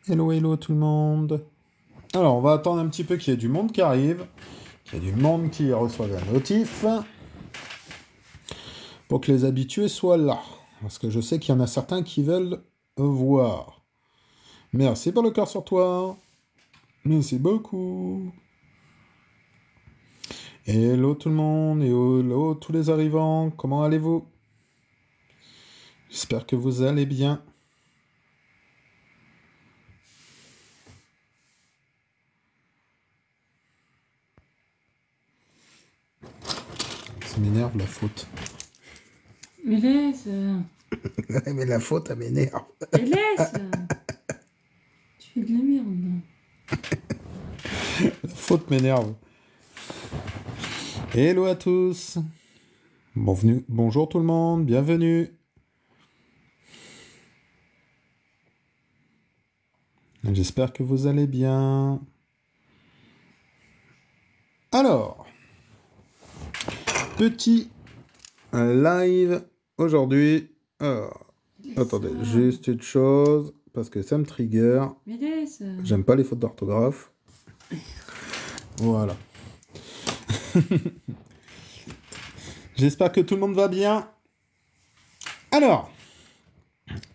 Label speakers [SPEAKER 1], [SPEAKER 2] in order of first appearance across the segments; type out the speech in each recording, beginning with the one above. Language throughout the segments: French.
[SPEAKER 1] Hello, hello tout le monde. Alors, on va attendre un petit peu qu'il y ait du monde qui arrive, qu'il y ait du monde qui reçoive un notif, pour que les habitués soient là. Parce que je sais qu'il y en a certains qui veulent voir. Merci pour le cœur sur toi. Merci beaucoup. Hello tout le monde, et hello tous les arrivants, comment allez-vous? J'espère que vous allez bien. Ça m'énerve la faute.
[SPEAKER 2] Mais laisse.
[SPEAKER 1] Mais la faute, elle m'énerve.
[SPEAKER 2] Mais laisse. Tu fais de la merde.
[SPEAKER 1] La faute m'énerve. Hello à tous. Bonjour tout le monde, bienvenue. J'espère que vous allez bien. Alors, petit live aujourd'hui. Alors, attendez, juste une chose, parce que ça me trigger.
[SPEAKER 2] Mais laisse.
[SPEAKER 1] J'aime pas les fautes d'orthographe. Voilà. J'espère que tout le monde va bien. Alors,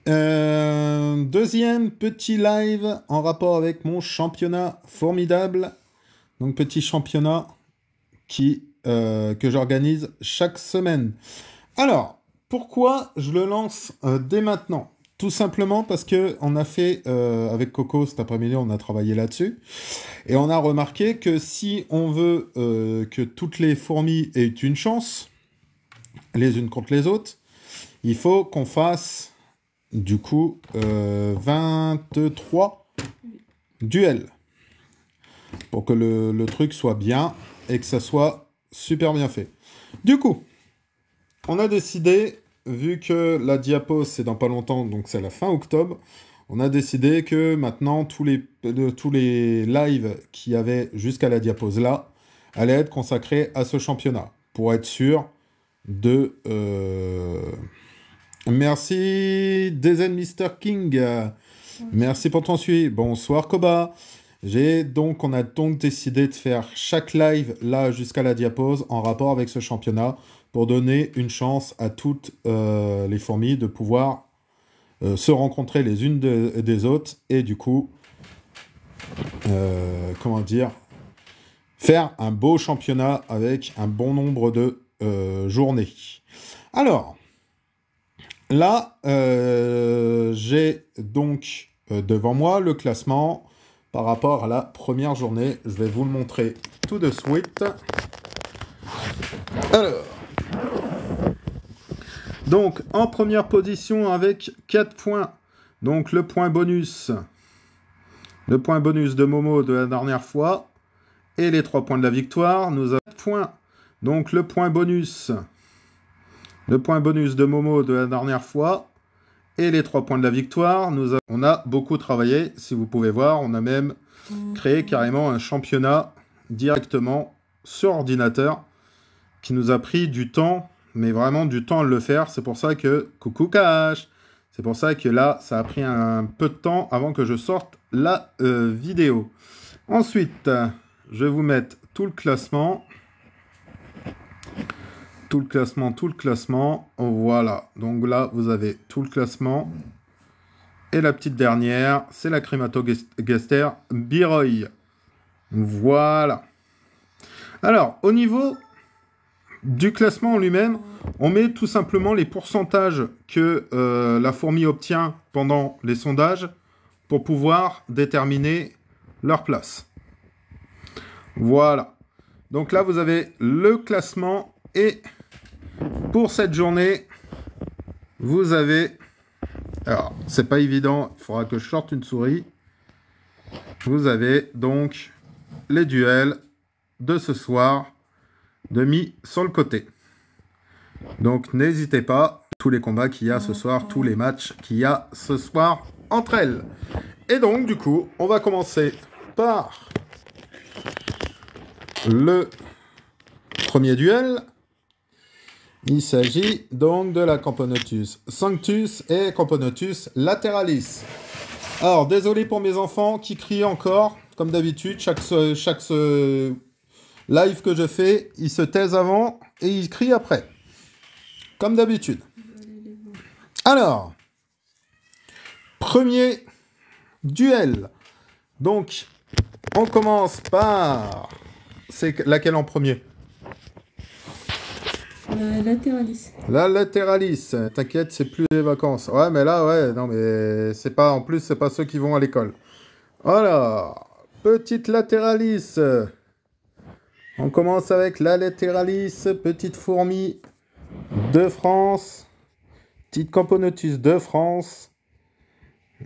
[SPEAKER 1] deuxième petit live en rapport avec mon championnat formidable. Donc, petit championnat que j'organise chaque semaine. Alors, pourquoi je le lance dès maintenant? Tout simplement parce que on a fait, avec Coco cet après-midi, on a travaillé là-dessus. Et on a remarqué que si on veut que toutes les fourmis aient une chance, les unes contre les autres, il faut qu'on fasse, du coup, 23 duels. Pour que le truc soit bien et que ça soit super bien fait. Du coup, on a décidé, vu que la diapo c'est dans pas longtemps, donc c'est la fin octobre, on a décidé que maintenant tous les lives qu'il y avait jusqu'à la diapose là allaient être consacrés à ce championnat, pour être sûr de... Merci Dezen Mr. King, merci pour ton suivi, bonsoir Koba. On a donc décidé de faire chaque live là jusqu'à la diapose en rapport avec ce championnat pour donner une chance à toutes les fourmis de pouvoir se rencontrer les unes des autres et du coup, faire un beau championnat avec un bon nombre de journées. Alors, là, j'ai donc devant moi le classement par rapport à la première journée. Je vais vous le montrer tout de suite. Alors, donc en première position avec 4 points, donc le point bonus de Momo de la dernière fois, et les 3 points de la victoire. Nous avons 4 points, donc le point bonus de Momo de la dernière fois, et les 3 points de la victoire. On a beaucoup travaillé, si vous pouvez voir, on a même créé carrément un championnat directement sur ordinateur, qui nous a pris du temps, mais vraiment du temps à le faire. C'est pour ça que... Coucou Cash! C'est pour ça que là, ça a pris un peu de temps avant que je sorte la vidéo. Ensuite, je vais vous mettre tout le classement. Tout le classement. Voilà. Donc là, vous avez tout le classement. Et la petite dernière, c'est la Crémato-Gaster Biroy. Voilà. Alors, au niveau du classement en lui-même, on met tout simplement les pourcentages que la fourmi obtient pendant les sondages pour pouvoir déterminer leur place. Voilà. Donc là, vous avez le classement et pour cette journée, vous avez... Alors, c'est pas évident, il faudra que je sorte une souris. Vous avez donc les duels de ce soir de mis sur le côté. Donc n'hésitez pas, tous les combats qu'il y a ce soir, tous les matchs qu'il y a ce soir entre elles. Et donc du coup, on va commencer par le premier duel. Il s'agit donc de la Camponotus Sanctus et Camponotus Lateralis. Alors, désolé pour mes enfants qui crient encore, comme d'habitude. Chaque live que je fais, ils se taisent avant et ils crient après. Comme d'habitude. Alors, premier duel. Donc, on commence par... C'est laquelle en premier?
[SPEAKER 2] La Latéralis.
[SPEAKER 1] La Latéralis. T'inquiète, c'est plus les vacances. Ouais, mais là, ouais, non, mais c'est pas... En plus, c'est pas ceux qui vont à l'école. Alors, petite Latéralis. On commence avec la Latéralis, petite fourmi de France. Petite Camponotus de France.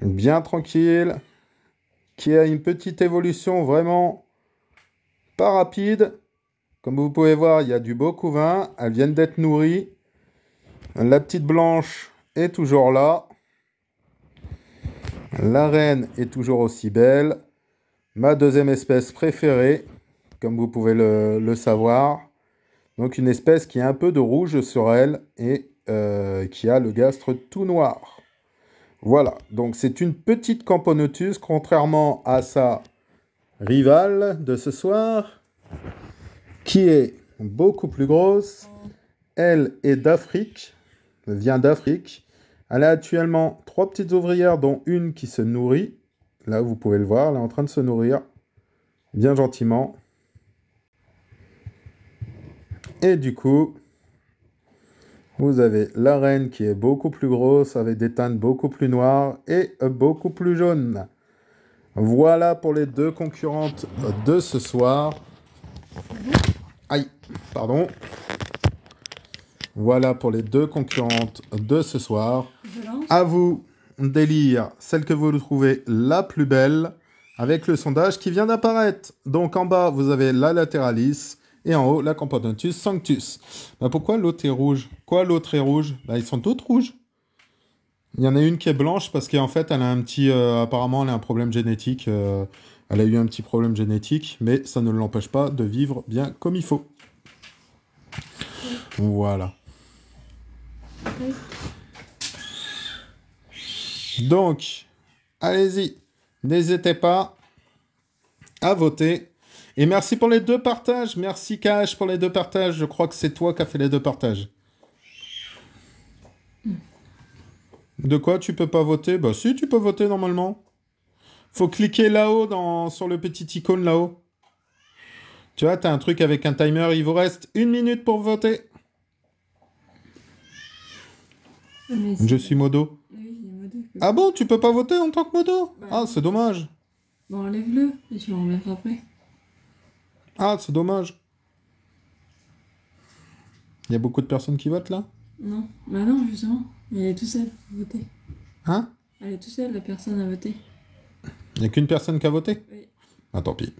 [SPEAKER 1] Bien tranquille. Qui a une petite évolution vraiment pas rapide. Comme vous pouvez voir, il y a du beau couvain. Elles viennent d'être nourries. La petite blanche est toujours là. La reine est toujours aussi belle. Ma deuxième espèce préférée, comme vous pouvez le savoir. Donc une espèce qui a un peu de rouge sur elle et qui a le gastre tout noir. Voilà, donc c'est une petite Camponotus, contrairement à sa rivale de ce soir, qui est beaucoup plus grosse. Elle est d'Afrique, elle vient d'Afrique. Elle a actuellement 3 petites ouvrières, dont une qui se nourrit. Là, vous pouvez le voir, elle est en train de se nourrir, bien gentiment. Et du coup, vous avez la reine qui est beaucoup plus grosse, avec des teintes beaucoup plus noires et beaucoup plus jaunes. Voilà pour les deux concurrentes de ce soir. Aïe, pardon. Voilà pour les deux concurrentes de ce soir. À vous d'élire celle que vous trouvez la plus belle avec le sondage qui vient d'apparaître. Donc en bas, vous avez la Latéralis et en haut, la Camponotus sanctus. Bah, pourquoi l'autre est rouge? Quoi, l'autre est rouge? Bah, ils sont toutes rouges. Il y en a une qui est blanche parce qu'en fait, elle a un petit... apparemment, elle a un problème génétique. Elle a eu un petit problème génétique, mais ça ne l'empêche pas de vivre bien comme il faut. Voilà. Donc, allez-y. N'hésitez pas à voter. Et merci pour les 2 partages. Merci Cash pour les 2 partages. Je crois que c'est toi qui as fait les 2 partages. De quoi tu peux pas voter? Bah si, tu peux voter normalement. Faut cliquer là-haut sur le petit icône là-haut. Tu vois, t'as un truc avec un timer. Il vous reste 1 minute pour voter. Je suis modo.
[SPEAKER 2] Oui, il est modo.
[SPEAKER 1] Ah bon, tu peux pas voter en tant que modo?
[SPEAKER 2] Ouais.
[SPEAKER 1] Ah, c'est dommage.
[SPEAKER 2] Bon, enlève-le et tu vas en remettre après.
[SPEAKER 1] Ah, c'est dommage. Il y a beaucoup de personnes qui votent là?
[SPEAKER 2] Non, bah non, justement. Il est tout seul à voter.
[SPEAKER 1] Hein?
[SPEAKER 2] Elle est tout seule, la personne à voter.
[SPEAKER 1] Il n'y a qu'une personne qui a voté?
[SPEAKER 2] Oui.
[SPEAKER 1] Ah, tant pis.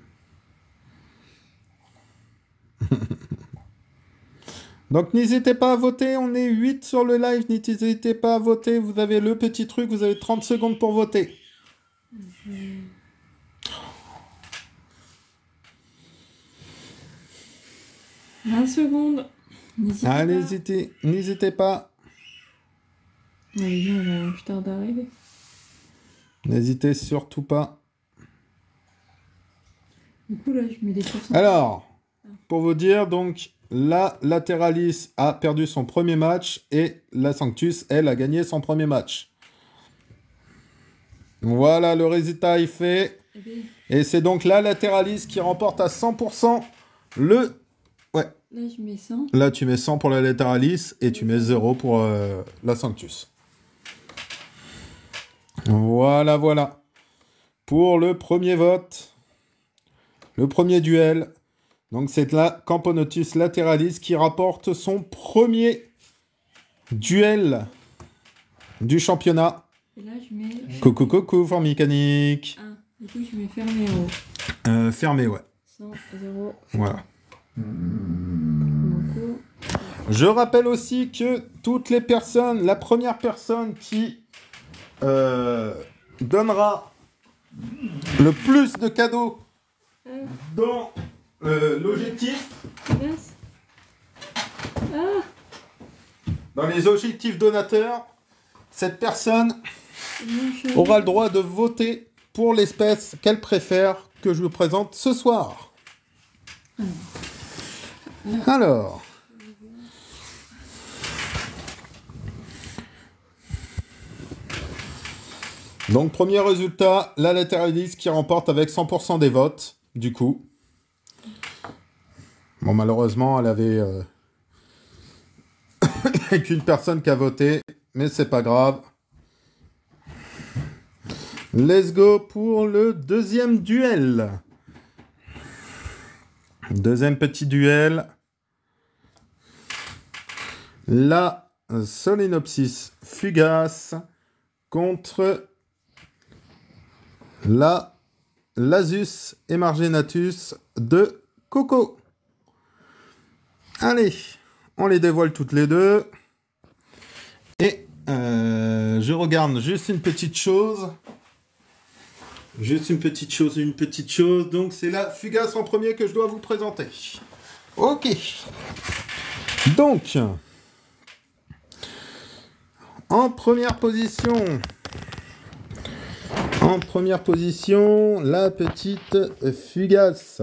[SPEAKER 1] Donc n'hésitez pas à voter, on est 8 sur le live, n'hésitez pas à voter, vous avez le petit truc, vous avez 30 secondes pour voter.
[SPEAKER 2] 20 secondes.
[SPEAKER 1] Allez, n'hésitez pas.
[SPEAKER 2] Les gens vont plus tard d'arriver.
[SPEAKER 1] N'hésitez surtout pas.
[SPEAKER 2] Du coup, là, je mets des pourcentages.
[SPEAKER 1] Alors, pour vous dire, donc, la Latéralis a perdu son premier match et la Sanctus, elle, a gagné son premier match. Voilà, le résultat est fait. Et c'est donc la Latéralis qui remporte à 100% le... Ouais.
[SPEAKER 2] Là, je mets 100.
[SPEAKER 1] Là, tu mets 100 pour la Latéralis et tu mets 0 pour la Sanctus. Voilà, voilà. Pour le premier vote, le premier duel, donc c'est la Camponotus Latéralis qui rapporte son premier duel du championnat.
[SPEAKER 2] Et là, je mets...
[SPEAKER 1] Coucou, coucou, Formicanique.
[SPEAKER 2] 1. Du coup, je mets fermé en haut.
[SPEAKER 1] Fermé, ouais.
[SPEAKER 2] 100, 0.
[SPEAKER 1] Voilà.
[SPEAKER 2] Donc,
[SPEAKER 1] Je rappelle aussi que toutes les personnes, la première personne qui donnera le plus de cadeaux dans l'objectif,
[SPEAKER 2] Ah,
[SPEAKER 1] dans les objectifs donateurs, cette personne aura le droit de voter pour l'espèce qu'elle préfère que je vous présente ce soir. Alors. Donc, premier résultat, la Lateralus qui remporte avec 100% des votes, du coup. Bon, malheureusement, elle avait qu'une personne qui a voté, mais c'est pas grave. Let's go pour le deuxième duel. Deuxième petit duel. La Solenopsis fugace contre la Lasus emarginatus de Coco. Allez, on les dévoile toutes les deux. Et je regarde juste une petite chose. Juste une petite chose. Donc, c'est la fugace en premier que je dois vous présenter. Ok. Donc, en première position, la petite fugace.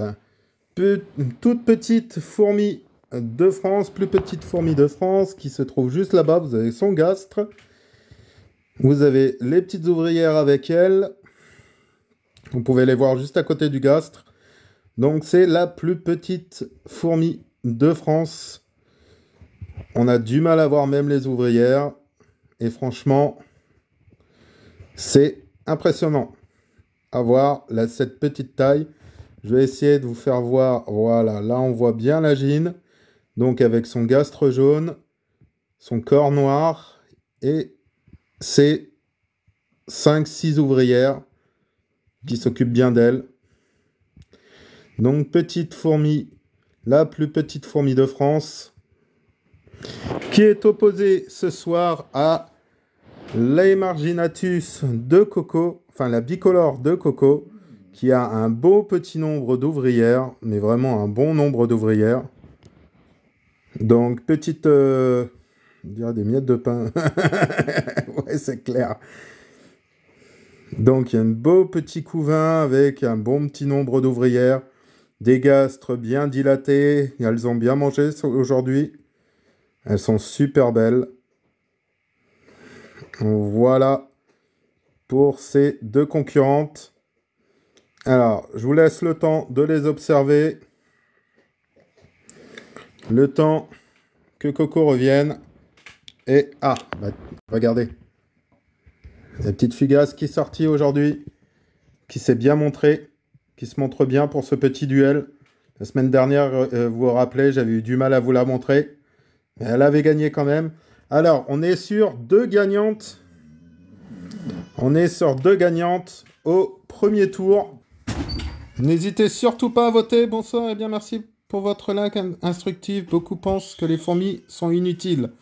[SPEAKER 1] Toute petite fourmi de France, plus petite fourmi de France, qui se trouve juste là-bas. Vous avez son gastre. Vous avez les petites ouvrières avec elle. Vous pouvez les voir juste à côté du gastre. Donc, c'est la plus petite fourmi de France. On a du mal à voir même les ouvrières. Et franchement, c'est impressionnant à voir cette petite taille. Je vais essayer de vous faire voir. Voilà, là, on voit bien la gine. Donc, avec son gastre jaune, son corps noir et ses 5-6 ouvrières qui s'occupe bien d'elle. Donc, petite fourmi, la plus petite fourmi de France, qui est opposée ce soir à l'Emarginatus de Coco, enfin la bicolore de Coco, qui a un beau petit nombre d'ouvrières, mais vraiment un bon nombre d'ouvrières. Donc, petite... on dirait des miettes de pain. Ouais, c'est clair. Donc, il y a un beau petit couvain avec un bon petit nombre d'ouvrières, des gastres bien dilatés. Elles ont bien mangé aujourd'hui. Elles sont super belles. Voilà pour ces deux concurrentes. Alors, je vous laisse le temps de les observer. Le temps que Coco revienne. Et, regardez. La petite fugace qui est sortie aujourd'hui, qui s'est bien montrée, qui se montre bien pour ce petit duel. La semaine dernière, vous vous rappelez, j'avais eu du mal à vous la montrer. Mais elle avait gagné quand même. Alors, on est sur deux gagnantes. On est sur deux gagnantes au premier tour. N'hésitez surtout pas à voter. Bonsoir et bien merci pour votre like instructif. Beaucoup pensent que les fourmis sont inutiles.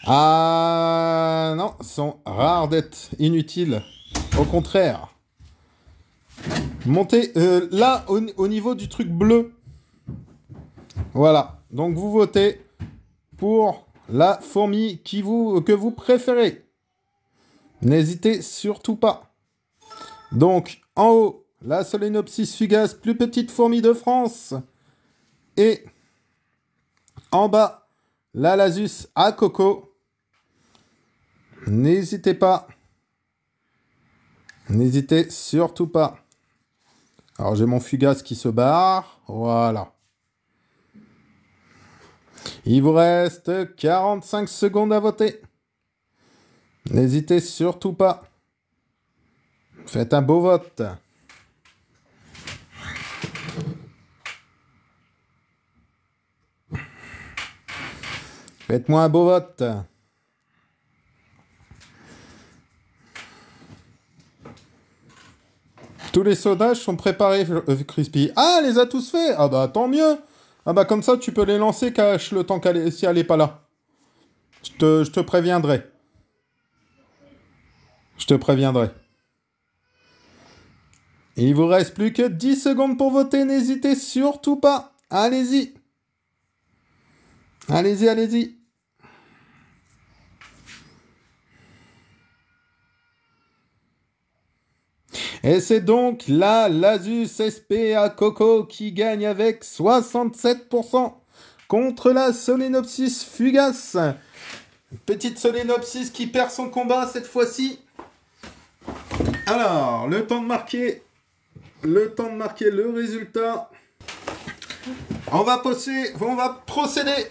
[SPEAKER 1] Ah non, sont rares d'être inutiles. Au contraire. Montez là au niveau du truc bleu. Voilà. Donc vous votez pour la fourmi que vous préférez. N'hésitez surtout pas. Donc en haut, la Solenopsis fugace, plus petite fourmi de France. Et en bas, la Lasus à Coco. N'hésitez pas. N'hésitez surtout pas. Alors, j'ai mon fugace qui se barre. Voilà. Il vous reste 45 secondes à voter. N'hésitez surtout pas. Faites un beau vote. Faites-moi un beau vote. Tous les sondages sont préparés, Crispy. Ah, elle les a tous faits. Ah bah, tant mieux. Ah bah, comme ça, tu peux les lancer, Cash, le temps si elle n'est pas là. Je te préviendrai. Je te préviendrai. Et il vous reste plus que 10 secondes pour voter. N'hésitez surtout pas. Allez-y. Allez-y, allez-y. Et c'est donc la Lasus SPA Coco qui gagne avec 67% contre la Solenopsis Fugace. Petite Solenopsis qui perd son combat cette fois-ci. Alors, le temps de marquer le résultat. On va procéder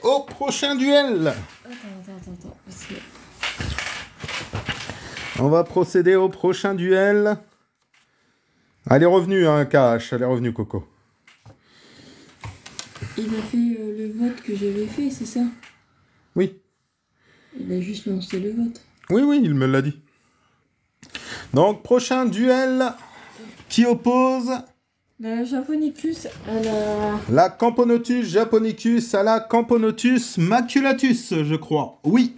[SPEAKER 1] au prochain duel.
[SPEAKER 2] Attends. Parce que...
[SPEAKER 1] On va procéder au prochain duel. Elle est revenue, hein, KH. Elle est revenue, Coco.
[SPEAKER 2] Il a fait le vote que j'avais fait, c'est ça?
[SPEAKER 1] Oui.
[SPEAKER 2] Il a juste lancé le vote.
[SPEAKER 1] Oui, il me l'a dit. Donc, prochain duel qui oppose
[SPEAKER 2] La Japonicus à la...
[SPEAKER 1] la Camponotus japonicus à la Camponotus maculatus, je crois. Oui.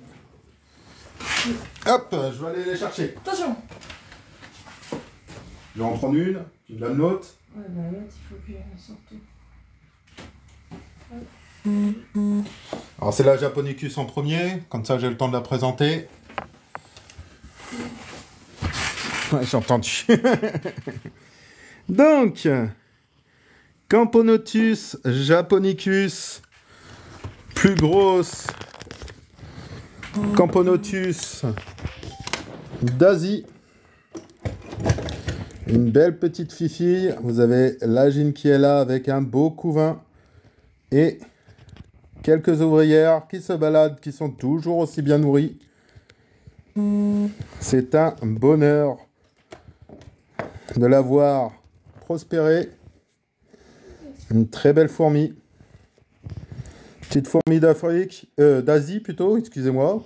[SPEAKER 1] Hop, je vais aller les chercher.
[SPEAKER 2] Attention!
[SPEAKER 1] Je vais en prendre une, tu me donnes l'autre.
[SPEAKER 2] Ouais, bah l'autre, il faut que j'en sorte tout.
[SPEAKER 1] Alors, c'est la Japonicus en premier, comme ça j'ai le temps de la présenter. Ouais, j'ai entendu. Donc, Camponotus japonicus, plus grosse Camponotus d'Asie. Une belle petite fifille. Vous avez l'agine qui est là avec un beau couvain et quelques ouvrières qui se baladent, qui sont toujours aussi bien nourries. C'est un bonheur de la voir prospérer. Une très belle fourmi. Petite fourmi d'Asie plutôt, excusez-moi.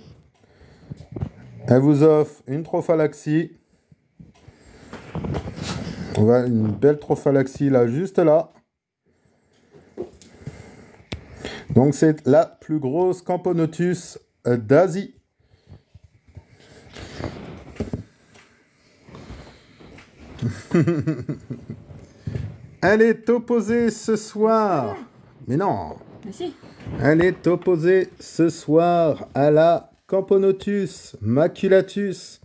[SPEAKER 1] Elle vous offre une trophalaxie. On va une belle trophalaxie là, juste là. Donc c'est la plus grosse Camponotus d'Asie. Elle est opposée ce soir. Mais non.
[SPEAKER 2] Merci.
[SPEAKER 1] Elle est opposée ce soir à la Camponotus maculatus.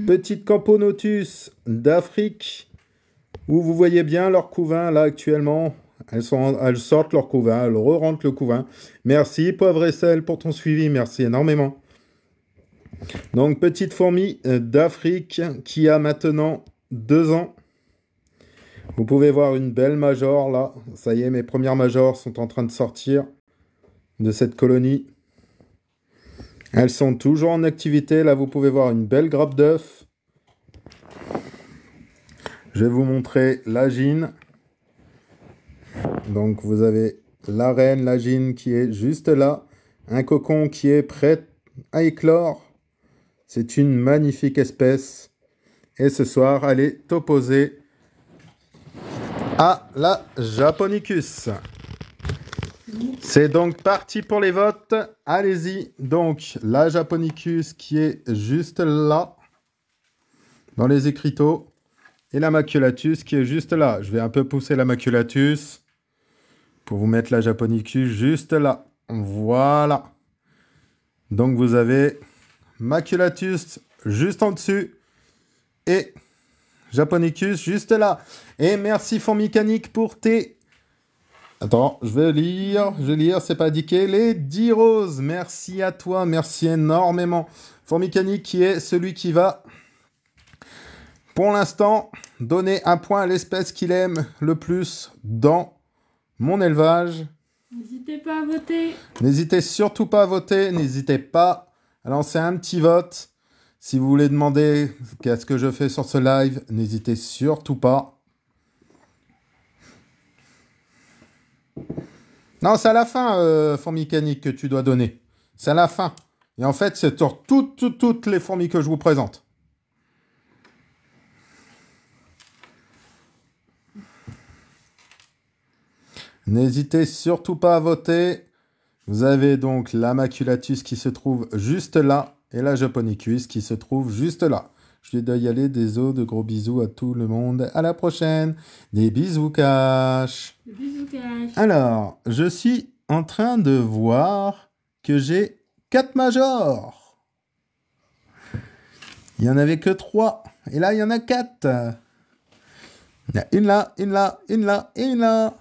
[SPEAKER 1] Petite Camponotus d'Afrique. Où vous voyez bien leur couvain là actuellement. Elles sortent leur couvain, elles re-rentrent le couvain. Merci Poivre et Sel pour ton suivi, merci énormément. Donc petite fourmi d'Afrique qui a maintenant 2 ans. Vous pouvez voir une belle major là. Ça y est, mes premières majors sont en train de sortir de cette colonie. Elles sont toujours en activité. Là, vous pouvez voir une belle grappe d'œufs. Je vais vous montrer l'agine. Donc, vous avez la reine, l'agine qui est juste là. Un cocon qui est prêt à éclore. C'est une magnifique espèce. Et ce soir, elle est opposée à la Japonicus. C'est donc parti pour les votes. Allez-y. Donc, la Japonicus qui est juste là, dans les écriteaux. Et la Maculatus qui est juste là. Je vais un peu pousser la Maculatus pour vous mettre la Japonicus juste là. Voilà. Donc, vous avez Maculatus juste en dessus. Et Japonicus juste là. Et merci Formicanique pour tes... Attends, je vais lire, c'est pas indiqué. Les 10 roses, merci à toi, merci énormément. Formicanique qui est celui qui va, pour l'instant, donner un point à l'espèce qu'il aime le plus dans mon élevage.
[SPEAKER 2] N'hésitez pas à voter.
[SPEAKER 1] N'hésitez surtout pas à voter, n'hésitez pas à lancer un petit vote. Si vous voulez demander qu'est-ce que je fais sur ce live, n'hésitez surtout pas. Non, c'est à la fin, Formicanique, que tu dois donner. C'est à la fin. Et en fait, c'est sur toutes les fourmis que je vous présente. N'hésitez surtout pas à voter. Vous avez donc la Maculatus qui se trouve juste là. Et la Japonicus qui se trouve juste là. Je dois y aller. Des os, de gros bisous à tout le monde. À la prochaine. Des bisous cash.
[SPEAKER 2] Des bisous, Cash.
[SPEAKER 1] Alors, je suis en train de voir que j'ai 4 majors. Il n'y en avait que 3. Et là, il y en a 4. Il y a une là, une là, une là et une là.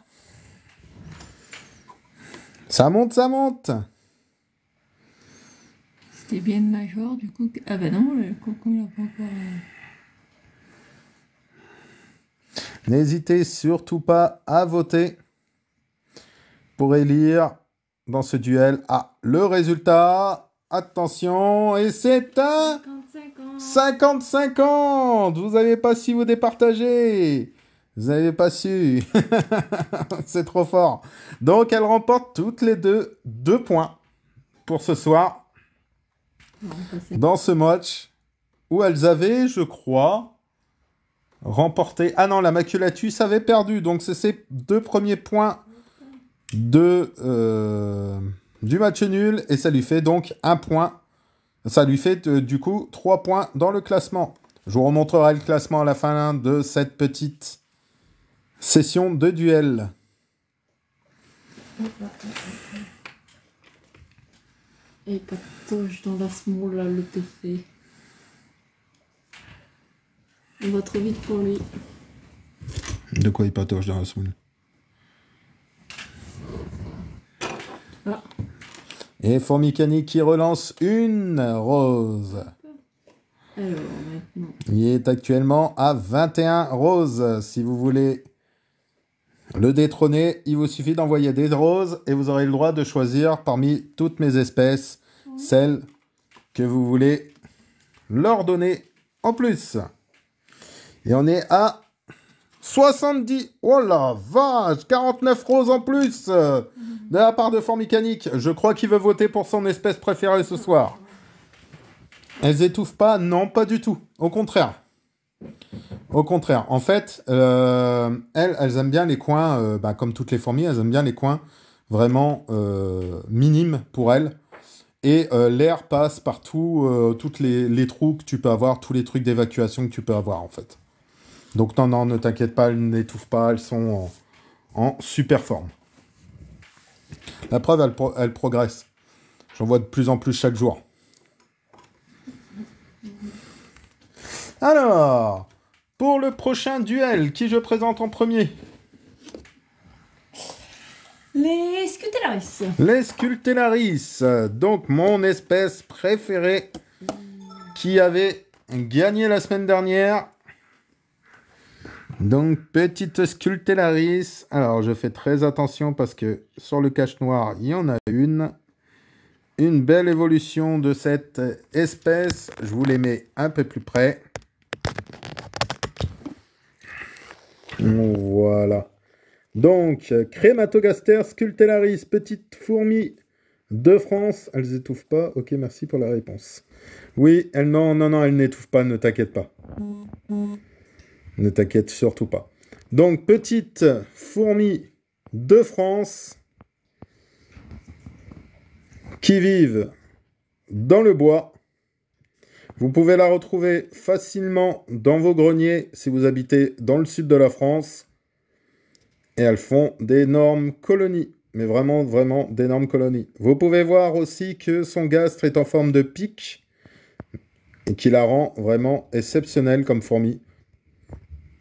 [SPEAKER 1] Ça monte, ça monte.
[SPEAKER 2] C'était bien le major, du coup. Ah bah non, le coco, il a pas encore.
[SPEAKER 1] N'hésitez surtout pas à voter pour élire dans ce duel. Ah, le résultat. Attention, et c'est un 50-50. Vous n'avez pas su vous départager. Vous n'avez pas su. C'est trop fort. Donc, elles remportent toutes les deux points pour ce soir. Dans ce match où elles avaient, je crois, remporté... Ah non, la Maculatus avait perdu. Donc, c'est ses 2 premiers points du match nul. Et ça lui fait donc 1 point. Ça lui fait du coup 3 points dans le classement. Je vous remontrerai le classement à la fin de cette petite session de duel.
[SPEAKER 2] Et patoche dans la small, là, le TC. On va trop vite pour lui.
[SPEAKER 1] De quoi il patoche dans la small?
[SPEAKER 2] Ah.
[SPEAKER 1] Et Formicani qui relance une rose.
[SPEAKER 2] Alors, maintenant.
[SPEAKER 1] Il est actuellement à 21 roses. Si vous voulez le détrôner, il vous suffit d'envoyer des roses et vous aurez le droit de choisir parmi toutes mes espèces celle que vous voulez leur donner en plus. Et on est à 70. Oh la vache, 49 roses en plus de la part de Formicanique. Je crois qu'il veut voter pour son espèce préférée ce soir. Elles étouffent pas? Non, pas du tout. Au contraire. Au contraire. En fait, elles aiment bien les coins, comme toutes les fourmis, elles aiment bien les coins vraiment minimes pour elles. Et l'air passe partout, tous les trous que tu peux avoir, tous les trucs d'évacuation que tu peux avoir, en fait. Donc non, ne t'inquiète pas, elles n'étouffent pas, elles sont en super forme. La preuve, elles progressent. J'en vois de plus en plus chaque jour. Alors, pour le prochain duel, qui je présente en premier?
[SPEAKER 2] Les Scutellaris.
[SPEAKER 1] Les Scutellaris, donc mon espèce préférée qui avait gagné la semaine dernière. Donc, petite Scutellaris. Alors, je fais très attention parce que sur le cache noir, il y en a une. Une belle évolution de cette espèce. Je vous les mets un peu plus près. Voilà. Donc, Crématogaster Scutellaris, petite fourmi de France. Elles étouffent pas. Ok, merci pour la réponse. Oui, non, elles n'étouffent pas, ne t'inquiète pas. Ne t'inquiète surtout pas. Donc, petite fourmi de France qui vivent dans le bois. Vous pouvez la retrouver facilement dans vos greniers si vous habitez dans le sud de la France. Et elles font d'énormes colonies. Mais vraiment, vraiment d'énormes colonies. Vous pouvez voir aussi que son gastre est en forme de pic. Et qui la rend vraiment exceptionnelle comme fourmi.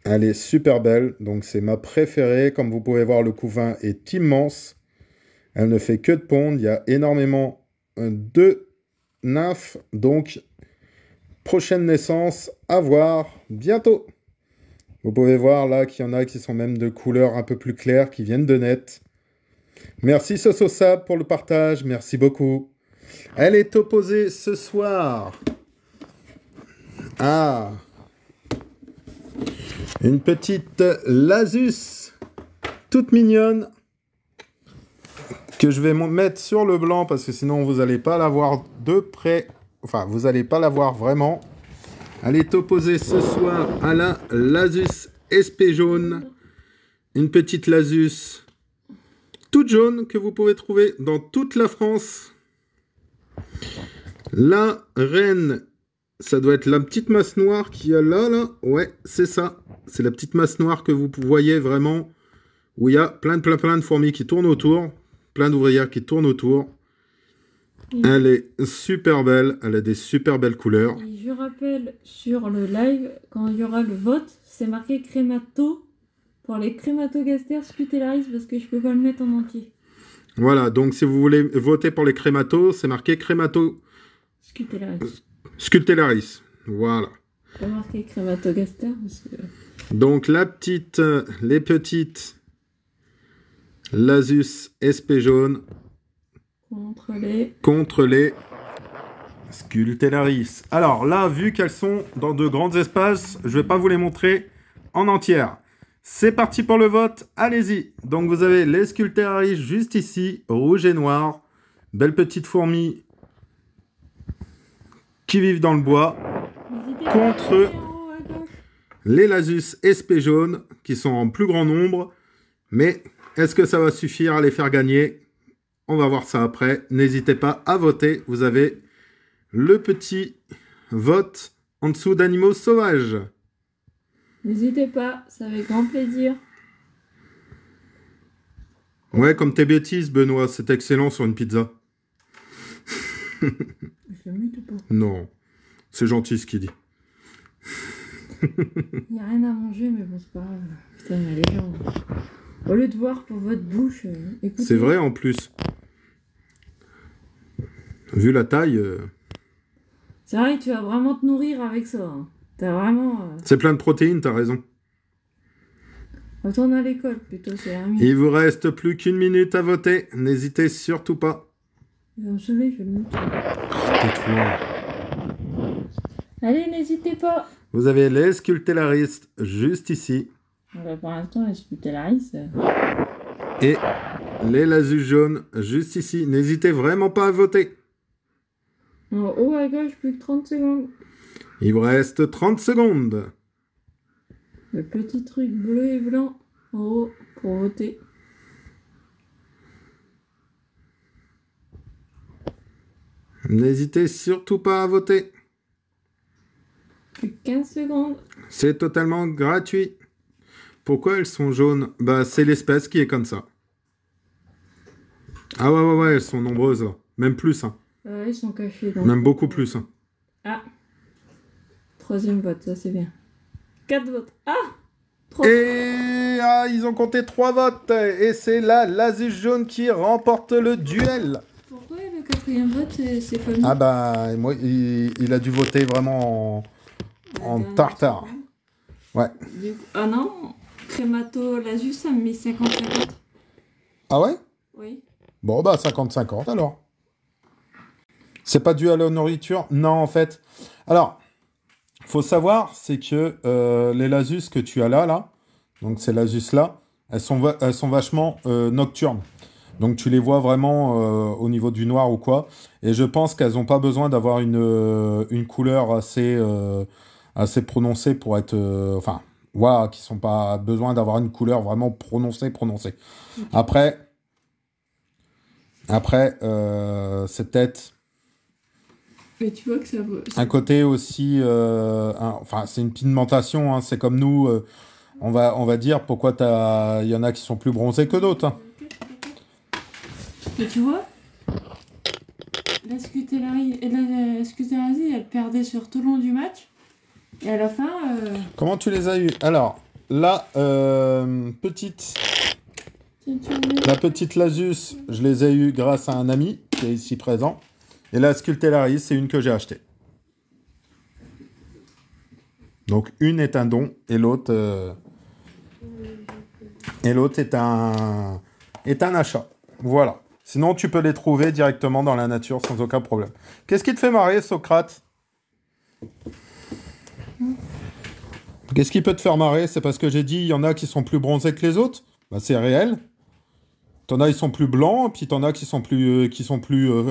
[SPEAKER 1] Elle est super belle. Donc c'est ma préférée. Comme vous pouvez voir, le couvain est immense. Elle ne fait que de pondre. Il y a énormément de nymphes. Donc, prochaine naissance à voir bientôt. Vous pouvez voir là qu'il y en a qui sont même de couleurs un peu plus claires, qui viennent de net. Merci Sososab pour le partage, merci beaucoup. Elle est opposée ce soir à une petite Lasus, toute mignonne, que je vais mettre sur le blanc parce que sinon vous n'allez pas la voir de près. Enfin, vous n'allez pas la voir vraiment. Elle est opposée ce soir à la Lasus SP jaune. Une petite Lasus toute jaune que vous pouvez trouver dans toute la France. La reine, ça doit être la petite masse noire qu'il y a là. Ouais, c'est ça. C'est la petite masse noire que vous voyez vraiment. Où il y a plein de fourmis qui tournent autour. Plein d'ouvrières qui tournent autour. Elle est super belle, elle a des super belles couleurs.
[SPEAKER 2] Et je rappelle sur le live, quand il y aura le vote, c'est marqué crémato pour les crémato-gaster scutellaris parce que je peux pas le mettre en entier.
[SPEAKER 1] Voilà, donc si vous voulez voter pour les crématos, c'est marqué crémato
[SPEAKER 2] Scutellaris.
[SPEAKER 1] scutellaris. Voilà.
[SPEAKER 2] Pas marqué crémato-gaster parce que...
[SPEAKER 1] Donc les petites Lasus SP jaune contre les Scutellaris. Alors là, vu qu'elles sont dans de grands espaces, je vais pas vous les montrer en entière. C'est parti pour le vote, allez-y. Donc vous avez les Scutellaris juste ici, rouge et noir. Belles petites fourmis qui vivent dans le bois. Contre les Lasus SP jaunes qui sont en plus grand nombre. Mais est-ce que ça va suffire à les faire gagner? On va voir ça après. N'hésitez pas à voter. Vous avez le petit vote en dessous d'animaux sauvages.
[SPEAKER 2] N'hésitez pas, c'est avec grand plaisir.
[SPEAKER 1] Ouais, comme tes bêtises, Benoît. C'est excellent sur une pizza.
[SPEAKER 2] Je le mute ou pas?
[SPEAKER 1] Non, c'est gentil ce qu'il dit.
[SPEAKER 2] Il n'y a rien à manger, mais bon, c'est pas grave. Putain, mais les gens... Au lieu de voir pour votre bouche, écoutez...
[SPEAKER 1] C'est vrai en plus. Vu la taille...
[SPEAKER 2] C'est vrai que tu vas vraiment te nourrir avec ça. Hein. T'as vraiment...
[SPEAKER 1] C'est plein de protéines, t'as raison.
[SPEAKER 2] Retourne à l'école, plutôt, c'est un
[SPEAKER 1] Il vous reste plus qu'une minute à voter. N'hésitez surtout pas.
[SPEAKER 2] Il va me saouler, je vais le mute.
[SPEAKER 1] Tais-toi.
[SPEAKER 2] Allez, n'hésitez pas.
[SPEAKER 1] Vous avez les Scutellaris juste ici.
[SPEAKER 2] Bah, pour l'instant, les Scutellaris...
[SPEAKER 1] Et les Lasus jaunes juste ici. N'hésitez vraiment pas à voter.
[SPEAKER 2] En haut à gauche, plus que 30 secondes.
[SPEAKER 1] Il vous reste 30 secondes.
[SPEAKER 2] Le petit truc bleu et blanc en haut pour voter.
[SPEAKER 1] N'hésitez surtout pas à voter.
[SPEAKER 2] Plus que 15 secondes.
[SPEAKER 1] C'est totalement gratuit. Pourquoi elles sont jaunes? Bah, c'est l'espèce qui est comme ça. Ah ouais, elles sont nombreuses là. Même plus, hein.
[SPEAKER 2] Ils sont cachés. Donc...
[SPEAKER 1] Même beaucoup plus, hein.
[SPEAKER 2] Ah. Troisième vote, ça c'est bien. 4 votes. Ah 3.
[SPEAKER 1] Et ils ont compté 3 votes. Et c'est la Lasus jaune qui remporte le duel.
[SPEAKER 2] Pourquoi le quatrième vote, c'est pas mis?
[SPEAKER 1] Ah bah, moi, il a dû voter vraiment en tartare. Ouais.
[SPEAKER 2] Ah non, Crémato Lasus, ça me met 50-50.
[SPEAKER 1] Ah ouais?
[SPEAKER 2] Oui.
[SPEAKER 1] Bon, bah 50-50 alors. C'est pas dû à la nourriture? Non, en fait. Alors, faut savoir, c'est que les Lasus que tu as là, donc ces Lasus-là, elles sont vachement nocturnes. Donc tu les vois vraiment au niveau du noir ou quoi. Et je pense qu'elles n'ont pas besoin d'avoir une couleur assez prononcée pour être... Enfin, voilà, qui n'ont pas besoin d'avoir une couleur vraiment prononcée. Okay. Après c'est peut-être...
[SPEAKER 2] Et tu vois que ça vaut...
[SPEAKER 1] Un côté aussi... enfin, c'est une pigmentation, hein, c'est comme nous... on va dire pourquoi il y en a qui sont plus bronzés que d'autres. Hein.
[SPEAKER 2] Et tu vois, la Scutellaris, elle perdait sur tout le long du match. Et à la fin...
[SPEAKER 1] Comment tu les as eu? Alors, là, la petite Lasus, je les ai eues grâce à un ami qui est ici présent. Et la Scutellaris, c'est une que j'ai achetée. Donc, une est un don et l'autre est un achat. Voilà. Sinon, tu peux les trouver directement dans la nature sans aucun problème. Qu'est-ce qui te fait marrer, Socrate? Qu'est-ce qui peut te faire marrer? C'est parce que j'ai dit, il y en a qui sont plus bronzés que les autres. Bah, c'est réel. T'en as, ils sont plus blancs, puis t'en as qui sont plus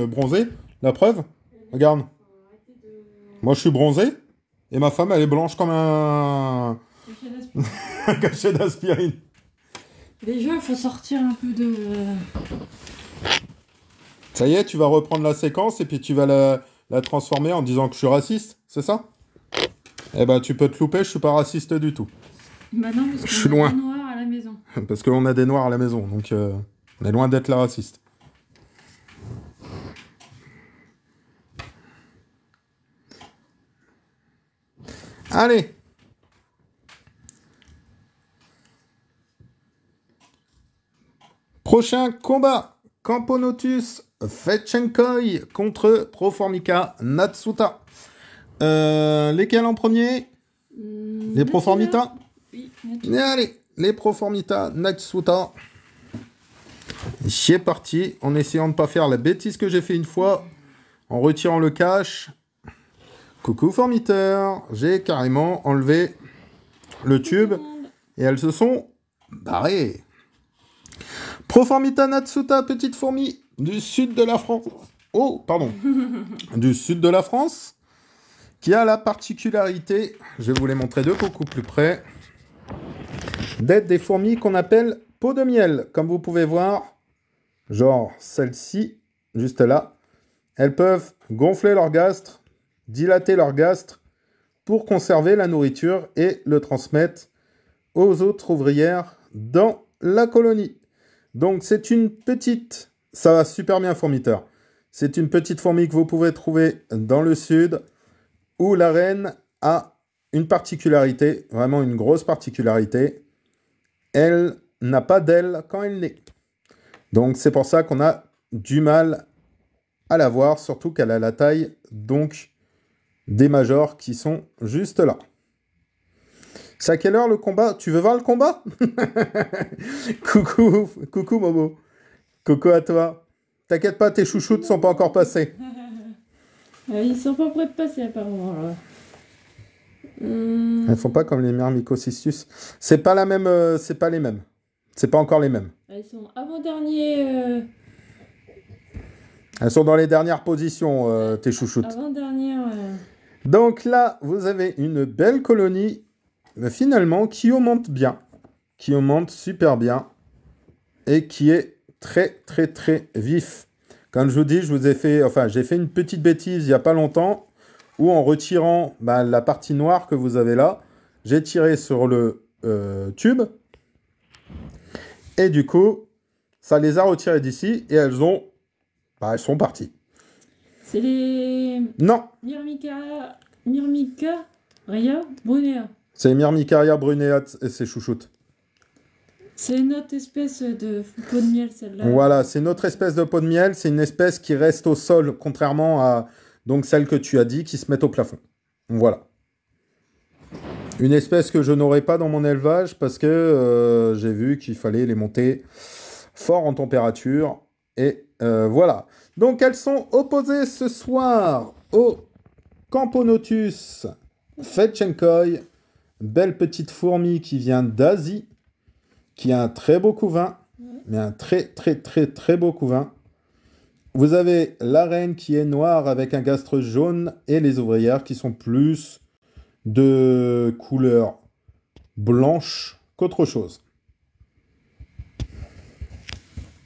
[SPEAKER 1] bronzés. La preuve? Regarde. Moi, je suis bronzé, et ma femme, elle est blanche comme un cachet d'aspirine.
[SPEAKER 2] Déjà, il faut sortir un peu de...
[SPEAKER 1] Ça y est, tu vas reprendre la séquence, et puis tu vas la transformer en disant que je suis raciste, c'est ça? Eh ben, tu peux te louper, je suis pas raciste du tout.
[SPEAKER 2] Bah non, parce
[SPEAKER 1] je suis
[SPEAKER 2] qu'on a
[SPEAKER 1] loin.
[SPEAKER 2] des noirs à la maison.
[SPEAKER 1] Parce qu'on a des noirs à la maison, donc on est loin d'être la raciste. Allez. Prochain combat. Camponotus Fetchenkoi contre Proformica Natsuta. Lesquels en premier? Les Proformita?
[SPEAKER 2] Oui,
[SPEAKER 1] allez, les Proformita Natsuta. C'est parti, en essayant de ne pas faire la bêtise que j'ai fait une fois, en retirant le cache. Coucou Formiteur, j'ai carrément enlevé le tube et elles se sont barrées. Proformita Natsuta, petite fourmi du sud de la France. Oh, pardon. Du sud de la France, qui a la particularité, je vais vous les montrer de beaucoup plus près, d'être des fourmis qu'on appelle peau de miel. Comme vous pouvez voir, genre celle-ci, juste là, elles peuvent gonfler leur gastre, dilater leur gastre pour conserver la nourriture et le transmettre aux autres ouvrières dans la colonie. Donc c'est une petite, ça va super bien fourmiteur, c'est une petite fourmi que vous pouvez trouver dans le sud où la reine a une particularité, vraiment une grosse particularité, elle n'a pas d'ailes quand elle naît. Donc c'est pour ça qu'on a du mal à la voir, surtout qu'elle a la taille donc des majors qui sont juste là. C'est à quelle heure le combat? Tu veux voir le combat? Coucou Momo. Coucou à toi. T'inquiète pas, tes chouchoutes ne sont pas encore passés.
[SPEAKER 2] Ils sont pas prêts de passer apparemment. Là.
[SPEAKER 1] Elles font pas comme les Myrmicocystus. C'est pas la même, c'est pas les mêmes. C'est pas encore les mêmes.
[SPEAKER 2] Ils sont avant-dernier.
[SPEAKER 1] Elles sont dans les dernières positions, tes chouchoutes.
[SPEAKER 2] Avant-dernière.
[SPEAKER 1] Donc là, vous avez une belle colonie, mais finalement, qui augmente bien. Qui augmente super bien. Et qui est très vif. Comme je vous dis, j'ai fait une petite bêtise il n'y a pas longtemps, où en retirant la partie noire que vous avez là, j'ai tiré sur le tube, et du coup, ça les a retirés d'ici, et elles sont parties.
[SPEAKER 2] C'est les...
[SPEAKER 1] Non.
[SPEAKER 2] Myrmicaria brunea.
[SPEAKER 1] C'est les Myrmicaria brunea et ses chouchoutes.
[SPEAKER 2] C'est une autre espèce de peau de miel, celle-là.
[SPEAKER 1] Voilà, c'est une autre espèce de peau de miel. C'est une espèce qui reste au sol, contrairement à donc celle que tu as dit, qui se met au plafond. Voilà. Une espèce que je n'aurai pas dans mon élevage parce que j'ai vu qu'il fallait les monter fort en température. Et voilà. Donc, elles sont opposées ce soir au Camponotus Fetchenkoi. Belle petite fourmi qui vient d'Asie. Qui a un très beau couvain, mais un très beau couvain. Vous avez la reine qui est noire avec un gastre jaune et les ouvrières qui sont plus de couleur blanche qu'autre chose.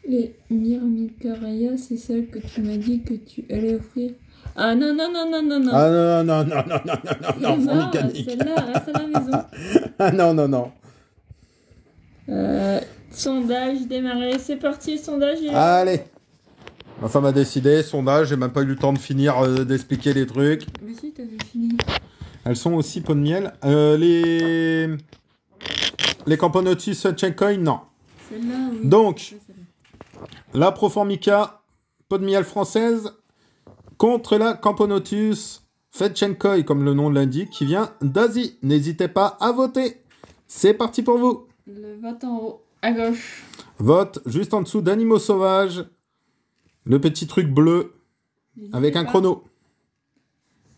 [SPEAKER 2] Les Myrmicaria, c'est celle que tu m'as dit que tu allais offrir. Ah non.
[SPEAKER 1] Ah non, mécanique.
[SPEAKER 2] Celle-là reste à la maison.
[SPEAKER 1] Ah non.
[SPEAKER 2] Sondage démarré, c'est parti, sondage.
[SPEAKER 1] Allez. Ma femme a décidé, sondage, j'ai même pas eu le temps de finir d'expliquer les trucs.
[SPEAKER 2] Mais si, t'avais fini.
[SPEAKER 1] Elles sont aussi peau de miel. Les Camponotus Fetchenkoi, non.
[SPEAKER 2] Celle-là, oui.
[SPEAKER 1] Donc, la Proformica, peau de miel française, contre la Camponotus Fetchenkoi, comme le nom l'indique, qui vient d'Asie. N'hésitez pas à voter. C'est parti pour vous.
[SPEAKER 2] Le vote en haut, à gauche.
[SPEAKER 1] Vote juste en dessous d'Animaux Sauvages. Le petit truc bleu avec un chrono.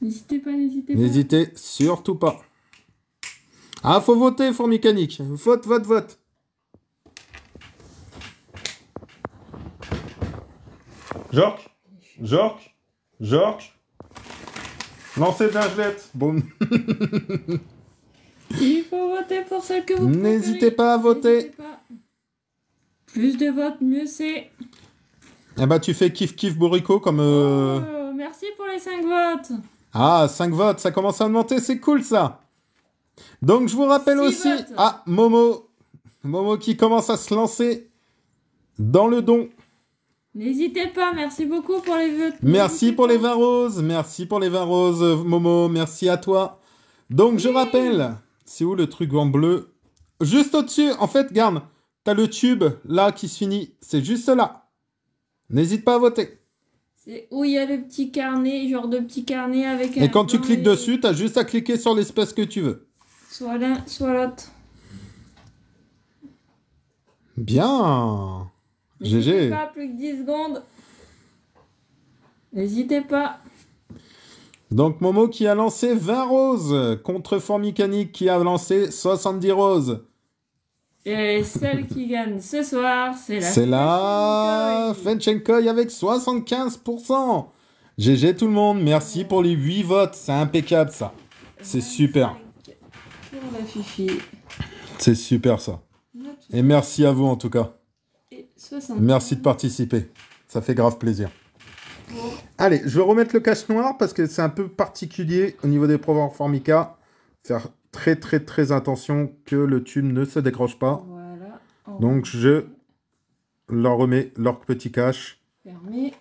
[SPEAKER 2] N'hésitez pas.
[SPEAKER 1] N'hésitez surtout pas. Ah, faut voter, Four Mécanique. Vote. Jork. Lancez d'Angelette. Boum.
[SPEAKER 2] Il faut voter pour celle que vous préférez.
[SPEAKER 1] N'hésitez pas à voter.
[SPEAKER 2] Plus de votes, mieux c'est.
[SPEAKER 1] Eh ben, tu fais kiff bourrico comme...
[SPEAKER 2] Oh, merci pour les 5 votes.
[SPEAKER 1] Ah, 5 votes, ça commence à monter, c'est cool ça. Donc, je vous rappelle aussi...
[SPEAKER 2] votes.
[SPEAKER 1] Ah, Momo qui commence à se lancer dans le don.
[SPEAKER 2] N'hésitez pas, merci beaucoup pour les votes.
[SPEAKER 1] Merci pour les 20 roses, Momo, merci à toi. Donc, je rappelle, c'est où le truc en bleu? Juste au-dessus, en fait, regarde, t'as le tube là qui se finit, c'est juste là. N'hésite pas à voter.
[SPEAKER 2] C'est où il y a le petit carnet, genre de petit carnet avec un...
[SPEAKER 1] Et quand tu cliques dessus, t'as juste à cliquer sur l'espèce que tu veux.
[SPEAKER 2] Soit l'un, soit l'autre.
[SPEAKER 1] Bien.
[SPEAKER 2] N'hésitez
[SPEAKER 1] GG.
[SPEAKER 2] pas, plus que 10 secondes. N'hésitez pas.
[SPEAKER 1] Donc Momo qui a lancé 20 roses contre Formicanic qui a lancé 70 roses.
[SPEAKER 2] Et celle qui gagne ce soir, c'est la...
[SPEAKER 1] C'est la Fenchenkoy avec 75%. GG tout le monde, merci pour les 8 votes, c'est impeccable ça. C'est super.
[SPEAKER 2] Pour la Fifi.
[SPEAKER 1] C'est super ça. Et merci à vous en tout cas.
[SPEAKER 2] Et 60.
[SPEAKER 1] Merci de participer. Ça fait grave plaisir. Allez, je vais remettre le cache noir parce que c'est un peu particulier au niveau des Prover Formica. Faire très attention que le tube ne se décroche pas.
[SPEAKER 2] Voilà.
[SPEAKER 1] Donc je leur remets leur petit cache.
[SPEAKER 2] Fermé.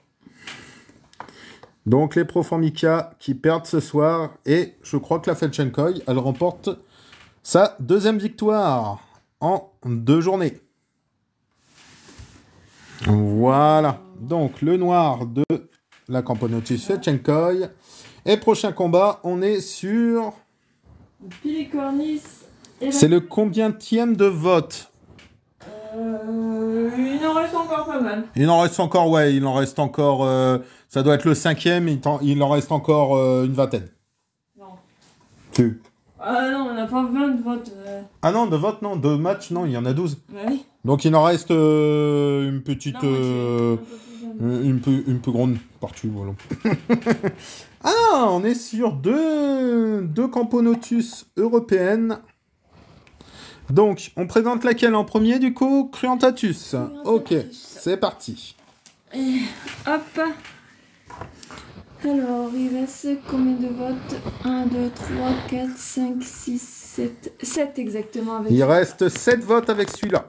[SPEAKER 1] Donc les Pro Formica qui perdent ce soir. Et je crois que la Fenchenkoy, elle remporte sa deuxième victoire en 2 journées. Voilà. Donc le noir de la Camponotus Fenchenkoy. Et prochain combat, on est sur...
[SPEAKER 2] Pilicornis.
[SPEAKER 1] C'est le combienième de vote?
[SPEAKER 2] Il en reste encore pas mal.
[SPEAKER 1] Il en reste encore, ouais, il en reste encore... ça doit être le 5e, il en reste encore une vingtaine.
[SPEAKER 2] Non.
[SPEAKER 1] Tu.
[SPEAKER 2] Ah non, on n'a pas 20 de votes.
[SPEAKER 1] Ah non, de vote, non. De match, non, il y en a 12.
[SPEAKER 2] Oui.
[SPEAKER 1] Donc il en reste une petite...
[SPEAKER 2] La moitié, un peu plus jeune.
[SPEAKER 1] une plus grande partie, voilà. Ah, on est sur deux Camponotus européennes. Donc, on présente laquelle en premier, du coup? Cruentatus. Ok, c'est parti.
[SPEAKER 2] Et hop. Alors, il reste combien de votes? 1, 2, 3, 4, 5, 6, 7. 7 exactement. Avec
[SPEAKER 1] Il reste 7 votes avec celui-là.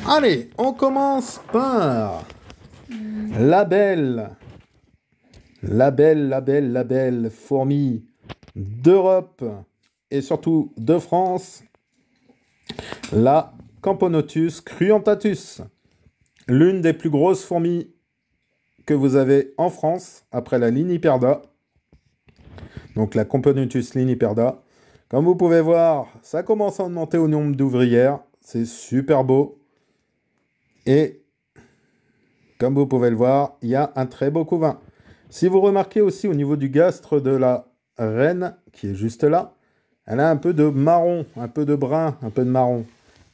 [SPEAKER 1] Allez, on commence par la belle fourmi d'Europe et surtout de France, la Camponotus cruentatus, l'une des plus grosses fourmis que vous avez en France après la Liniperda. Donc la Camponotus liniperda. Comme vous pouvez voir, ça commence à augmenter au nombre d'ouvrières. C'est super beau. Et comme vous pouvez le voir, il y a un très beau couvain. Si vous remarquez aussi au niveau du gastre de la reine, qui est juste là, elle a un peu de marron, un peu de brun, un peu de marron,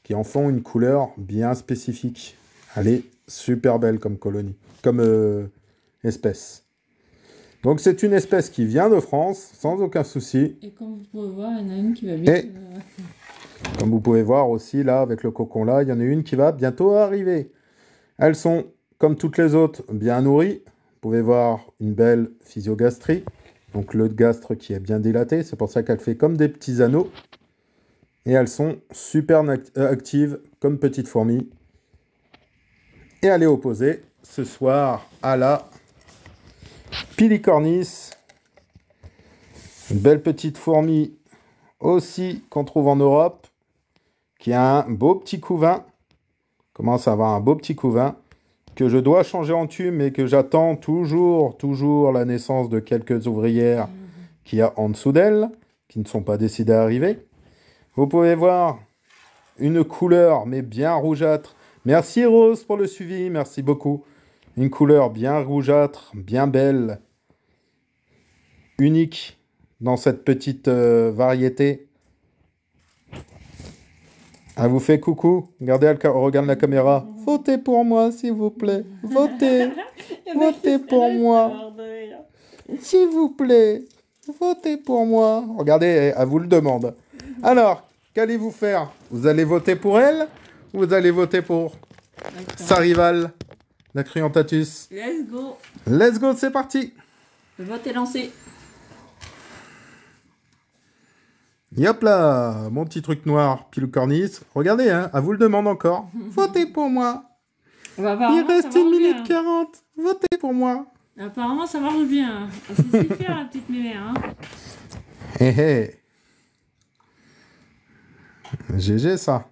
[SPEAKER 1] qui en font une couleur bien spécifique. Elle est super belle comme colonie, comme espèce. Donc c'est une espèce qui vient de France, sans aucun souci.
[SPEAKER 2] Et comme vous pouvez voir, il y en a une qui va vite.
[SPEAKER 1] Et comme vous pouvez voir aussi, là, avec le cocon là, il y en a une qui va bientôt arriver. Elles sont, comme toutes les autres, bien nourries. Vous pouvez voir une belle physiogastrie. Donc le gastre qui est bien dilaté. C'est pour ça qu'elle fait comme des petits anneaux. Et elles sont super actives, comme petites fourmis. Et elle est opposée, ce soir, à la Pilicornis. Une belle petite fourmi aussi qu'on trouve en Europe, qui a un beau petit couvain, commence à avoir un beau petit couvain, que je dois changer en tube, mais que j'attends toujours la naissance de quelques ouvrières qu'il y a en dessous d'elle, qui ne sont pas décidées à arriver. Vous pouvez voir une couleur, mais bien rougeâtre. Merci Rose pour le suivi, merci beaucoup. Une couleur bien rougeâtre, bien belle, unique dans cette petite variété. Elle vous fait coucou. Regardez, elle regarde la caméra. Votez pour moi, s'il vous plaît. Votez. Votez pour moi. S'il vous plaît. Votez pour moi. Regardez, elle vous le demande. Alors, qu'allez-vous faire? Vous allez voter pour elle ou vous allez voter pour sa rivale, la Cruentatus?
[SPEAKER 2] Let's go.
[SPEAKER 1] Let's go, c'est parti.
[SPEAKER 2] Le vote est lancé.
[SPEAKER 1] Yop là, mon petit truc noir, Pilicornis. Regardez, hein, elle vous le demande encore. Votez pour moi. Il reste 1 minute 40. Votez pour moi.
[SPEAKER 2] Apparemment, ça marche bien. C'est super, la petite mémère. Hein.
[SPEAKER 1] Hé hé. GG ça.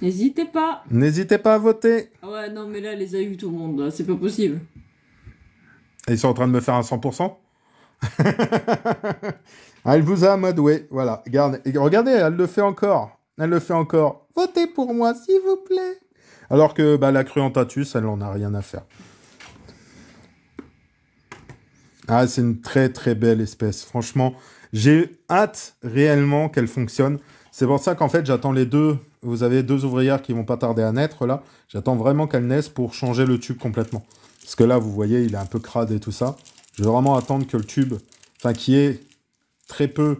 [SPEAKER 2] N'hésitez pas.
[SPEAKER 1] N'hésitez pas à voter.
[SPEAKER 2] Ah ouais, non, mais là, les a eu tout le monde. Là. C'est pas possible.
[SPEAKER 1] Et ils sont en train de me faire un 100%. Elle vous a amadoué. Voilà. Regardez, elle le fait encore. Elle le fait encore. Votez pour moi, s'il vous plaît. Alors que bah, la Cruentatus, elle en a rien à faire. Ah, c'est une très très belle espèce. Franchement, j'ai hâte réellement qu'elle fonctionne. C'est pour ça qu'en fait, j'attends les deux. Vous avez deux ouvrières qui vont pas tarder à naître là. J'attends vraiment qu'elles naissent pour changer le tube complètement. Parce que là, vous voyez, il est un peu crade et tout ça. Je vais vraiment attendre que le tube, enfin, qu'il y ait très peu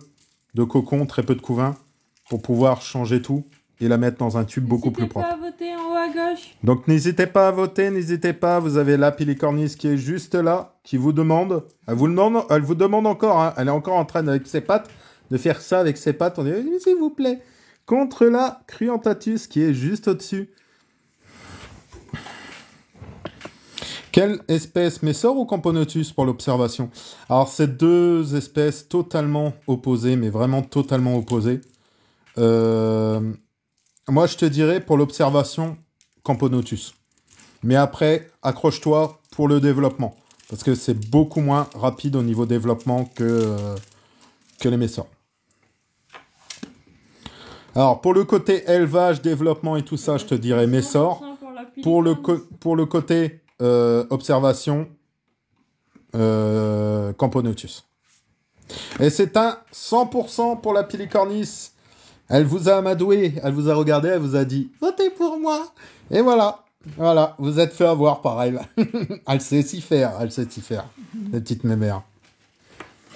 [SPEAKER 1] de cocon, très peu de couvain, pour pouvoir changer tout et la mettre dans un tube beaucoup plus propre.
[SPEAKER 2] N'hésitez pas à voter en haut à gauche.
[SPEAKER 1] Donc n'hésitez pas à voter, n'hésitez pas. Vous avez la Pilicornis qui est juste là, qui vous demande. Elle vous demande encore, hein, elle est encore en train avec ses pattes de faire ça avec ses pattes. On dit s'il vous plaît. Contre la Cruentatus qui est juste au-dessus. Quelle espèce, Messor ou Camponotus pour l'observation? Alors, c'est deux espèces totalement opposées, mais vraiment totalement opposées. Moi, je te dirais pour l'observation, Camponotus. Mais après, accroche-toi pour le développement. Parce que c'est beaucoup moins rapide au niveau développement que les Messor. Alors, pour le côté élevage, développement et tout ça, je te dirais Messor. Pour le côté observation, Camponotus. Et c'est un 100% pour la Pilicornis. Elle vous a amadoué, elle vous a regardé, elle vous a dit « Votez pour moi !» Et voilà, voilà, vous êtes fait avoir pareil. Elle sait s'y faire, la petite mémère.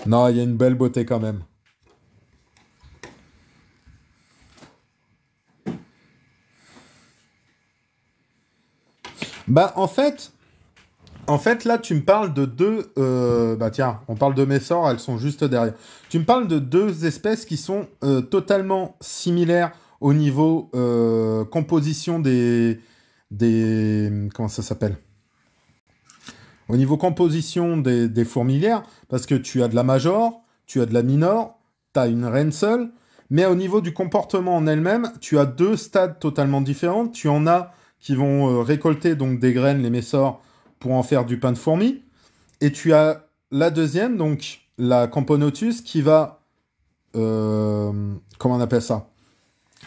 [SPEAKER 1] Non, il y a une belle beauté quand même. Bah, en fait, là, tu me parles de deux... bah, tiens, on parle de Messor, elles sont juste derrière. Tu me parles de deux espèces qui sont totalement similaires au niveau composition des... Comment ça s'appelle? Au niveau composition des fourmilières, parce que tu as de la major, tu as de la minor, tu as une reine seule, mais au niveau du comportement en elle-même, tu as deux stades totalement différents. Tu en as qui vont récolter donc des graines, les Messors, pour en faire du pain de fourmi. Et tu as la deuxième, donc la Camponotus, qui va... comment on appelle ça?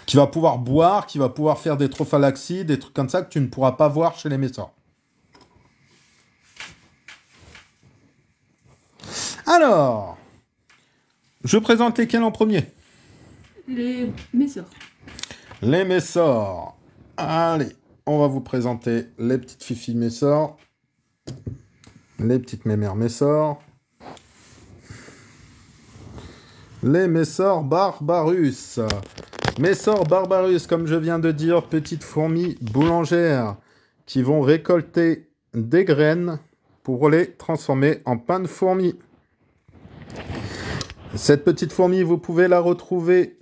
[SPEAKER 1] Qui va pouvoir boire, qui va pouvoir faire des trophalaxies, des trucs comme ça que tu ne pourras pas voir chez les Messors. Alors, je présente lesquels en premier?
[SPEAKER 2] Les Messors.
[SPEAKER 1] Les Messors. Allez, on va vous présenter les petites fifis Messors. Les petites mémères Messors. Les Messors Barbarus. Messors Barbarus, comme je viens de dire, petites fourmis boulangères qui vont récolter des graines pour les transformer en pain de fourmi. Cette petite fourmi, vous pouvez la retrouver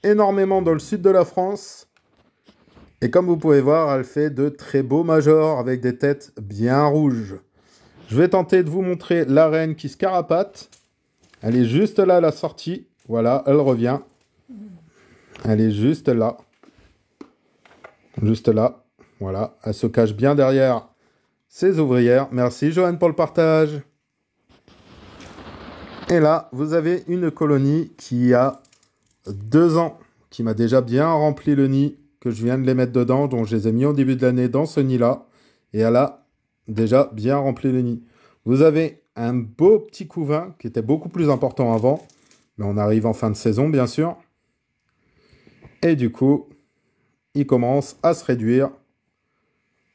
[SPEAKER 1] énormément dans le sud de la France. Et comme vous pouvez voir, elle fait de très beaux majors avec des têtes bien rouges. Je vais tenter de vous montrer la reine qui se carapate. Elle est juste là à la sortie. Voilà, elle revient. Elle est juste là. Juste là. Voilà, elle se cache bien derrière ses ouvrières. Merci Joanne pour le partage. Et là, vous avez une colonie qui a 2 ans, qui m'a déjà bien rempli le nid, que je viens de les mettre dedans, donc je les ai mis au début de l'année dans ce nid-là. Et elle a déjà bien rempli le nid. Vous avez un beau petit couvain, qui était beaucoup plus important avant. Mais on arrive en fin de saison, bien sûr. Et du coup, il commence à se réduire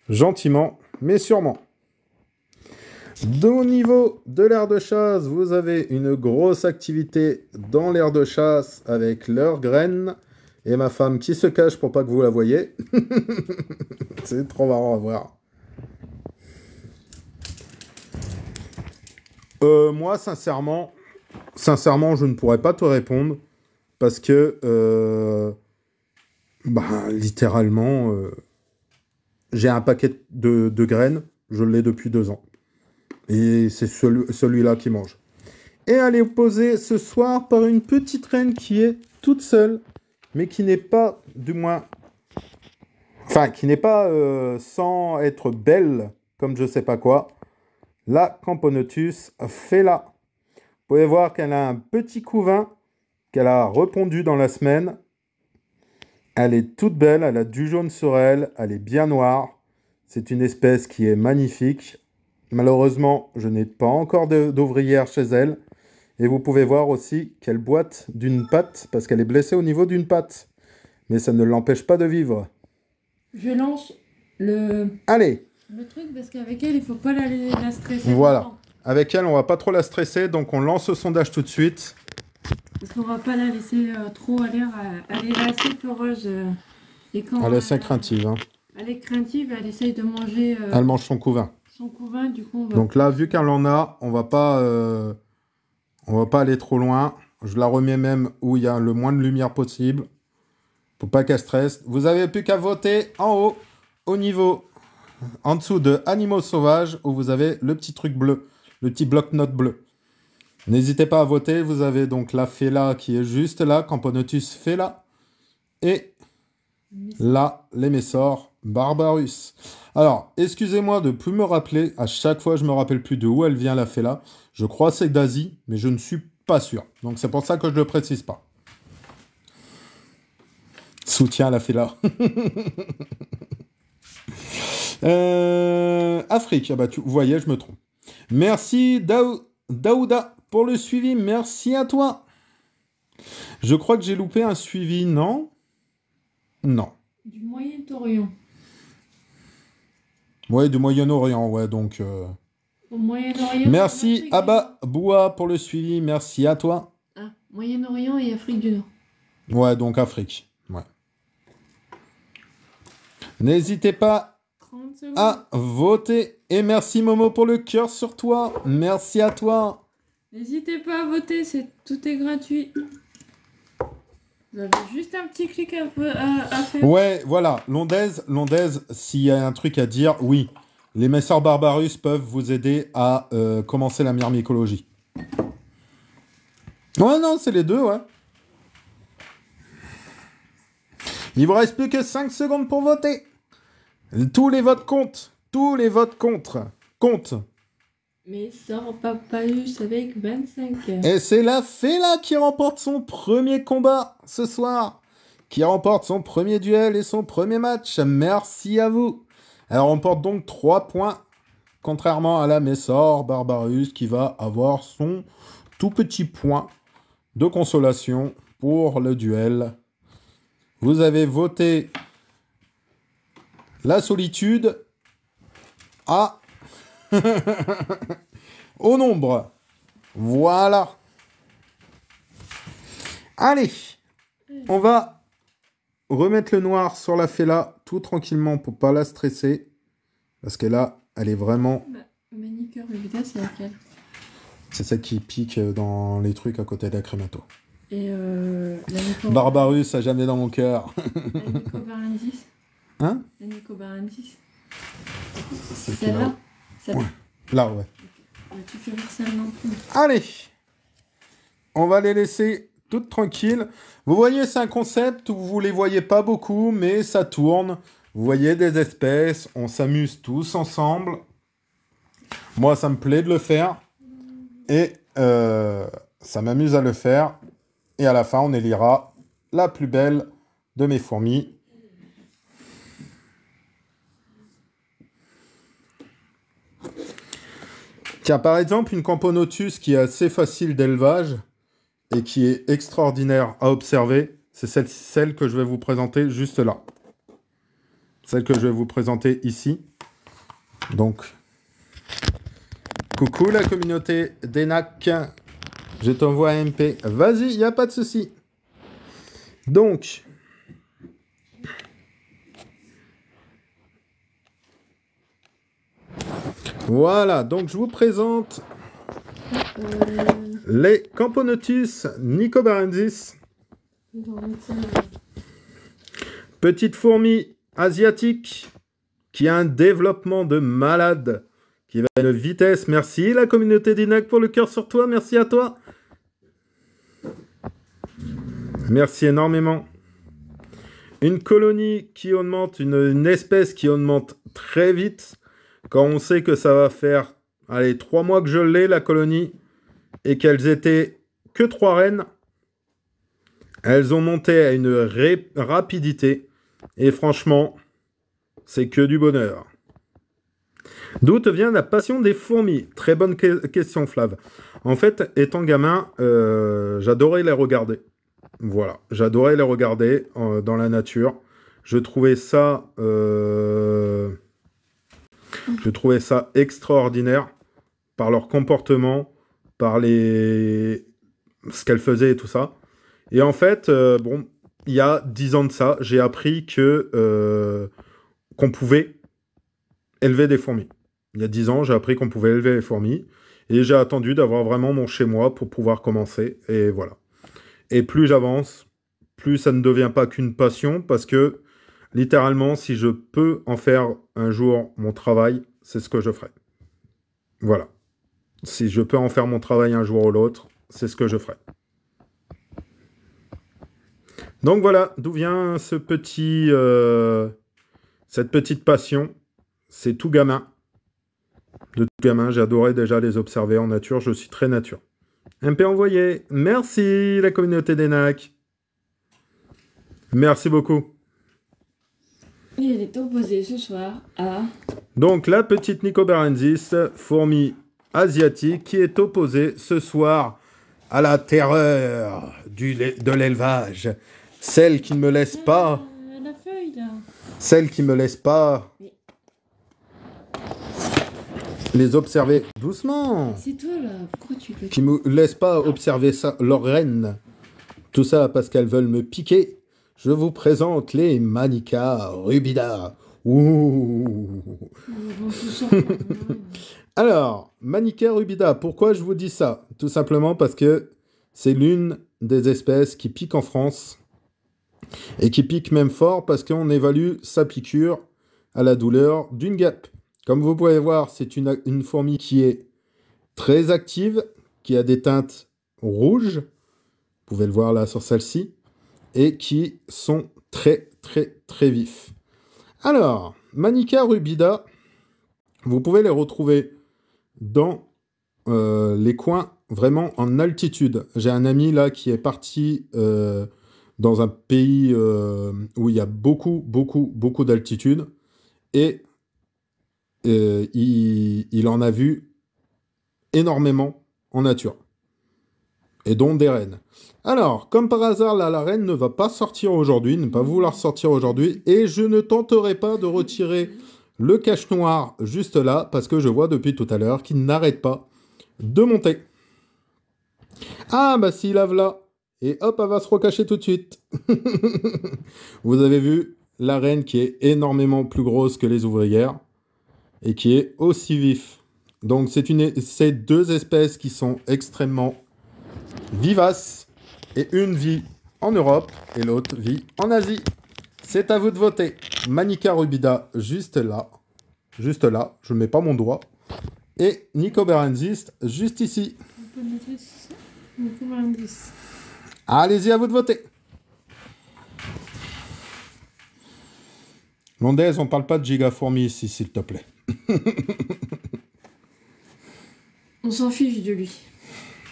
[SPEAKER 1] gentiment, mais sûrement. Au niveau de l'aire de chasse, vous avez une grosse activité dans l'aire de chasse avec leurs graines. Et ma femme qui se cache pour pas que vous la voyez. C'est trop marrant à voir. Moi, sincèrement, je ne pourrais pas te répondre. Parce que, littéralement, j'ai un paquet de graines. Je l'ai depuis 2 ans. Et c'est celui-là qui mange. Et elle est opposée ce soir par une petite reine qui est toute seule, mais qui n'est pas, du moins... Enfin, qui n'est pas sans être belle, comme je sais pas quoi. La Camponotus Fela. Vous pouvez voir qu'elle a un petit couvain qu'elle a repondu dans la semaine. Elle est toute belle, elle a du jaune sur elle, elle est bien noire. C'est une espèce qui est magnifique. Malheureusement, je n'ai pas encore d'ouvrière chez elle. Et vous pouvez voir aussi qu'elle boite d'une patte, parce qu'elle est blessée au niveau d'une patte. Mais ça ne l'empêche pas de vivre.
[SPEAKER 2] Je lance
[SPEAKER 1] Allez,
[SPEAKER 2] le truc parce qu'avec elle, il faut pas la stresser.
[SPEAKER 1] voilà.
[SPEAKER 2] longtemps.
[SPEAKER 1] Avec elle, on va pas trop la stresser, donc on lance le sondage tout de suite.
[SPEAKER 2] Parce qu'on va pas la laisser trop à l'air. Elle est assez peureuse. Et quand
[SPEAKER 1] Elle est assez craintive. Hein.
[SPEAKER 2] elle est craintive, elle essaye de manger
[SPEAKER 1] Elle mange son couvain.
[SPEAKER 2] son couvain. Du coup, on va...
[SPEAKER 1] Donc là, vu qu'elle en a, on va pas aller trop loin. Je la remets même où il y a le moins de lumière possible. Pour pas qu'elle stresse. Vous avez plus qu'à voter en haut, au niveau, en dessous de Animaux Sauvages, où vous avez le petit truc bleu, le petit bloc-notes bleu. N'hésitez pas à voter. Vous avez donc la Fela qui est juste là, Camponotus Fela. Et là, les Messors Barbarus. Alors, excusez-moi de plus me rappeler. À chaque fois, je me rappelle plus de où elle vient, la Fela. Je crois que c'est d'Asie, mais je ne suis pas sûr. Donc, c'est pour ça que je ne le précise pas. Soutien à la Fela. Afrique. Ah bah, vous voyez, je me trompe. Merci, Daouda, pour le suivi. Merci à toi. Je crois que j'ai loupé un suivi, non? Non.
[SPEAKER 2] Du Moyen-Orient.
[SPEAKER 1] Ouais, du Moyen-Orient, ouais, donc...
[SPEAKER 2] Au Moyen-Orient.
[SPEAKER 1] Merci, Abba Boua, pour le suivi. Merci à toi.
[SPEAKER 2] Ah, Moyen-Orient et Afrique du Nord.
[SPEAKER 1] Ouais, donc Afrique. Ouais. N'hésitez pas
[SPEAKER 2] 30 secondes.
[SPEAKER 1] à voter. Et merci, Momo, pour le cœur sur toi. Merci à toi.
[SPEAKER 2] N'hésitez pas à voter, tout est gratuit. Vous avez juste un petit clic à faire.
[SPEAKER 1] Ouais, voilà. Londez, s'il y a un truc à dire, oui. Les Messors Barbarus peuvent vous aider à commencer la myrmécologie. Ouais, non, c'est les deux, ouais. Il vous reste plus que 5 secondes pour voter. Tous les votes comptent. Tous les votes comptent.
[SPEAKER 2] Mais sort Papayus avec 25.
[SPEAKER 1] Et c'est la Fela qui remporte son premier combat ce soir. Qui remporte son premier duel et son premier match. Merci à vous. Elle remporte donc 3 points. Contrairement à la Messor Barbarus qui va avoir son tout petit point de consolation pour le duel. Vous avez voté la solitude à... au nombre. Voilà. Allez, on va remettre le noir sur la Fela tout tranquillement pour pas la stresser. Parce que là, elle est vraiment...
[SPEAKER 2] Manicure Vegeta, c'est laquelle?
[SPEAKER 1] C'est celle qui pique dans les trucs à côté d'Acremato.
[SPEAKER 2] Et la Nico...
[SPEAKER 1] Barbarus à jamais dans mon cœur.
[SPEAKER 2] La Nico Barandis.
[SPEAKER 1] Hein?
[SPEAKER 2] La Nico Barandis.
[SPEAKER 1] C'est
[SPEAKER 2] Celle-là?
[SPEAKER 1] Ouais. Là, ouais.
[SPEAKER 2] Tu fais voir celle non plus.
[SPEAKER 1] Allez, on va les laisser toutes tranquilles. Vous voyez, c'est un concept où vous les voyez pas beaucoup, mais ça tourne. Vous voyez des espèces, on s'amuse tous ensemble. Moi, ça me plaît de le faire. Et ça m'amuse à le faire. Et à la fin, on élira la plus belle de mes fourmis. Tiens, par exemple, une Camponotus qui est assez facile d'élevage et qui est extraordinaire à observer, c'est celle que je vais vous présenter juste là. Celle que je vais vous présenter ici. Donc, coucou la communauté d'Enac. Je t'envoie un MP. Vas-y, il n'y a pas de souci. Donc, voilà, donc je vous présente les Camponotus nicobarensis. Petite fourmi asiatique qui a un développement de malade, qui va à une vitesse. Merci la communauté d'Inac pour le cœur sur toi. Merci à toi. Merci énormément. Une colonie qui augmente, une espèce qui augmente très vite. Quand on sait que ça va faire, allez, 3 mois que je l'ai, la colonie, et qu'elles étaient que 3 reines, elles ont monté à une rapidité. Et franchement, c'est que du bonheur. D'où te vient la passion des fourmis? Très bonne question, Flav. En fait, étant gamin, j'adorais les regarder. Voilà, j'adorais les regarder dans la nature. Je trouvais ça extraordinaire par leur comportement, par ce qu'elles faisaient et tout ça. Et en fait, bon, il y a 10 ans de ça, j'ai appris qu'on pouvait élever des fourmis. Il y a 10 ans, j'ai appris qu'on pouvait élever les fourmis. Et j'ai attendu d'avoir vraiment mon chez-moi pour pouvoir commencer. Et voilà. Et plus j'avance, plus ça ne devient pas qu'une passion. Parce que, littéralement, si je peux en faire un jour mon travail, c'est ce que je ferai. Voilà. Si je peux en faire mon travail un jour ou l'autre, c'est ce que je ferai. Donc voilà, d'où vient cette petite passion. C'est tout gamin. De tout gamin, j'adorais déjà les observer en nature. Je suis très nature. MP envoyé. Merci la communauté d'Enac. Merci beaucoup.
[SPEAKER 2] Et elle est opposée ce soir à...
[SPEAKER 1] Donc la petite Nicobarensis, fourmi asiatique, qui est opposée ce soir à la terreur de l'élevage. Celle qui ne me laisse pas...
[SPEAKER 2] la feuille, là.
[SPEAKER 1] Celle qui me laisse pas...
[SPEAKER 2] Oui.
[SPEAKER 1] Les observer doucement.
[SPEAKER 2] C'est toi, là. Pourquoi tu peux...
[SPEAKER 1] Qui me laisse pas observer ça, leur reine. Tout ça parce qu'elles veulent me piquer. Je vous présente les Manica rubida. Ouh. Alors, Manica rubida, pourquoi je vous dis ça? Tout simplement parce que c'est l'une des espèces qui pique en France. Et qui pique même fort parce qu'on évalue sa piqûre à la douleur d'une guêpe. Comme vous pouvez voir, c'est une fourmi qui est très active, qui a des teintes rouges, vous pouvez le voir là sur celle-ci, et qui sont très très très vifs. Alors, Manica rubida, vous pouvez les retrouver dans les coins vraiment en altitude. J'ai un ami là qui est parti dans un pays où il y a beaucoup d'altitude, et il en a vu énormément en nature. Et dont des rennes. Alors, comme par hasard, là, la reine ne va pas sortir aujourd'hui, ne pas vouloir sortir aujourd'hui, et je ne tenterai pas de retirer le cache-noir juste là, parce que je vois depuis tout à l'heure qu'il n'arrête pas de monter. Ah, bah s'il lave là, et hop, elle va se recacher tout de suite. Vous avez vu la reine qui est énormément plus grosse que les ouvrières, et qui est aussi vif. Donc c'est deux espèces qui sont extrêmement vivaces, et une vit en Europe et l'autre vit en Asie. C'est à vous de voter. Manica rubida juste là, je ne mets pas mon doigt, et Nicobarensis juste ici.
[SPEAKER 2] On peut mettre ça. Nicobarensis.
[SPEAKER 1] Allez-y, à vous de voter. Londaise, on parle pas de gigafourmi ici, s'il te plaît.
[SPEAKER 2] On s'en fiche de lui.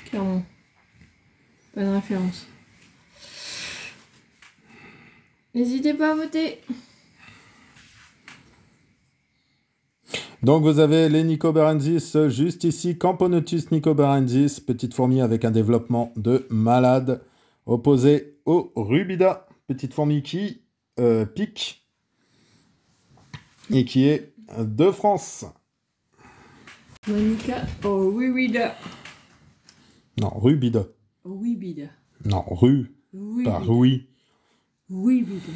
[SPEAKER 2] Clairement. Pas de référence. N'hésitez pas à voter.
[SPEAKER 1] Donc vous avez les Nicobarensis juste ici. Camponotus nicobarensis, petite fourmi avec un développement de malade, opposé au rubida, petite fourmi qui pique et qui est de France.
[SPEAKER 2] Manica rubida.
[SPEAKER 1] Non, rubida.
[SPEAKER 2] Rubida.
[SPEAKER 1] Non, pas Rui.
[SPEAKER 2] Rubida.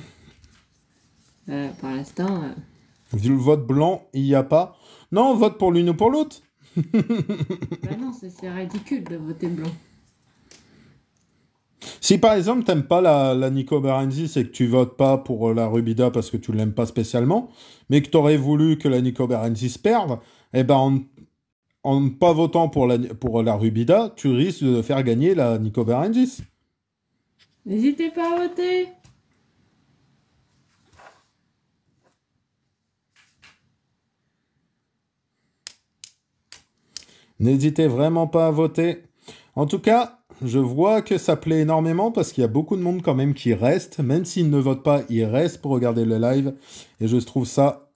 [SPEAKER 2] Pour l'instant...
[SPEAKER 1] Vu le vote blanc, il n'y a pas... Non, on vote pour l'une ou pour l'autre.
[SPEAKER 2] Bah non, c'est ridicule de voter blanc.
[SPEAKER 1] Si par exemple, t'aimes pas la Nicobarensis et que tu votes pas pour la Rubida parce que tu l'aimes pas spécialement, mais que tu aurais voulu que la Nicobarensis perde, eh ben en ne pas votant pour la Rubida, tu risques de faire gagner la Nico Berengis.
[SPEAKER 2] N'hésitez pas à voter.
[SPEAKER 1] N'hésitez vraiment pas à voter. En tout cas, je vois que ça plaît énormément parce qu'il y a beaucoup de monde quand même qui reste. Même s'ils ne votent pas, ils restent pour regarder le live. Et je trouve ça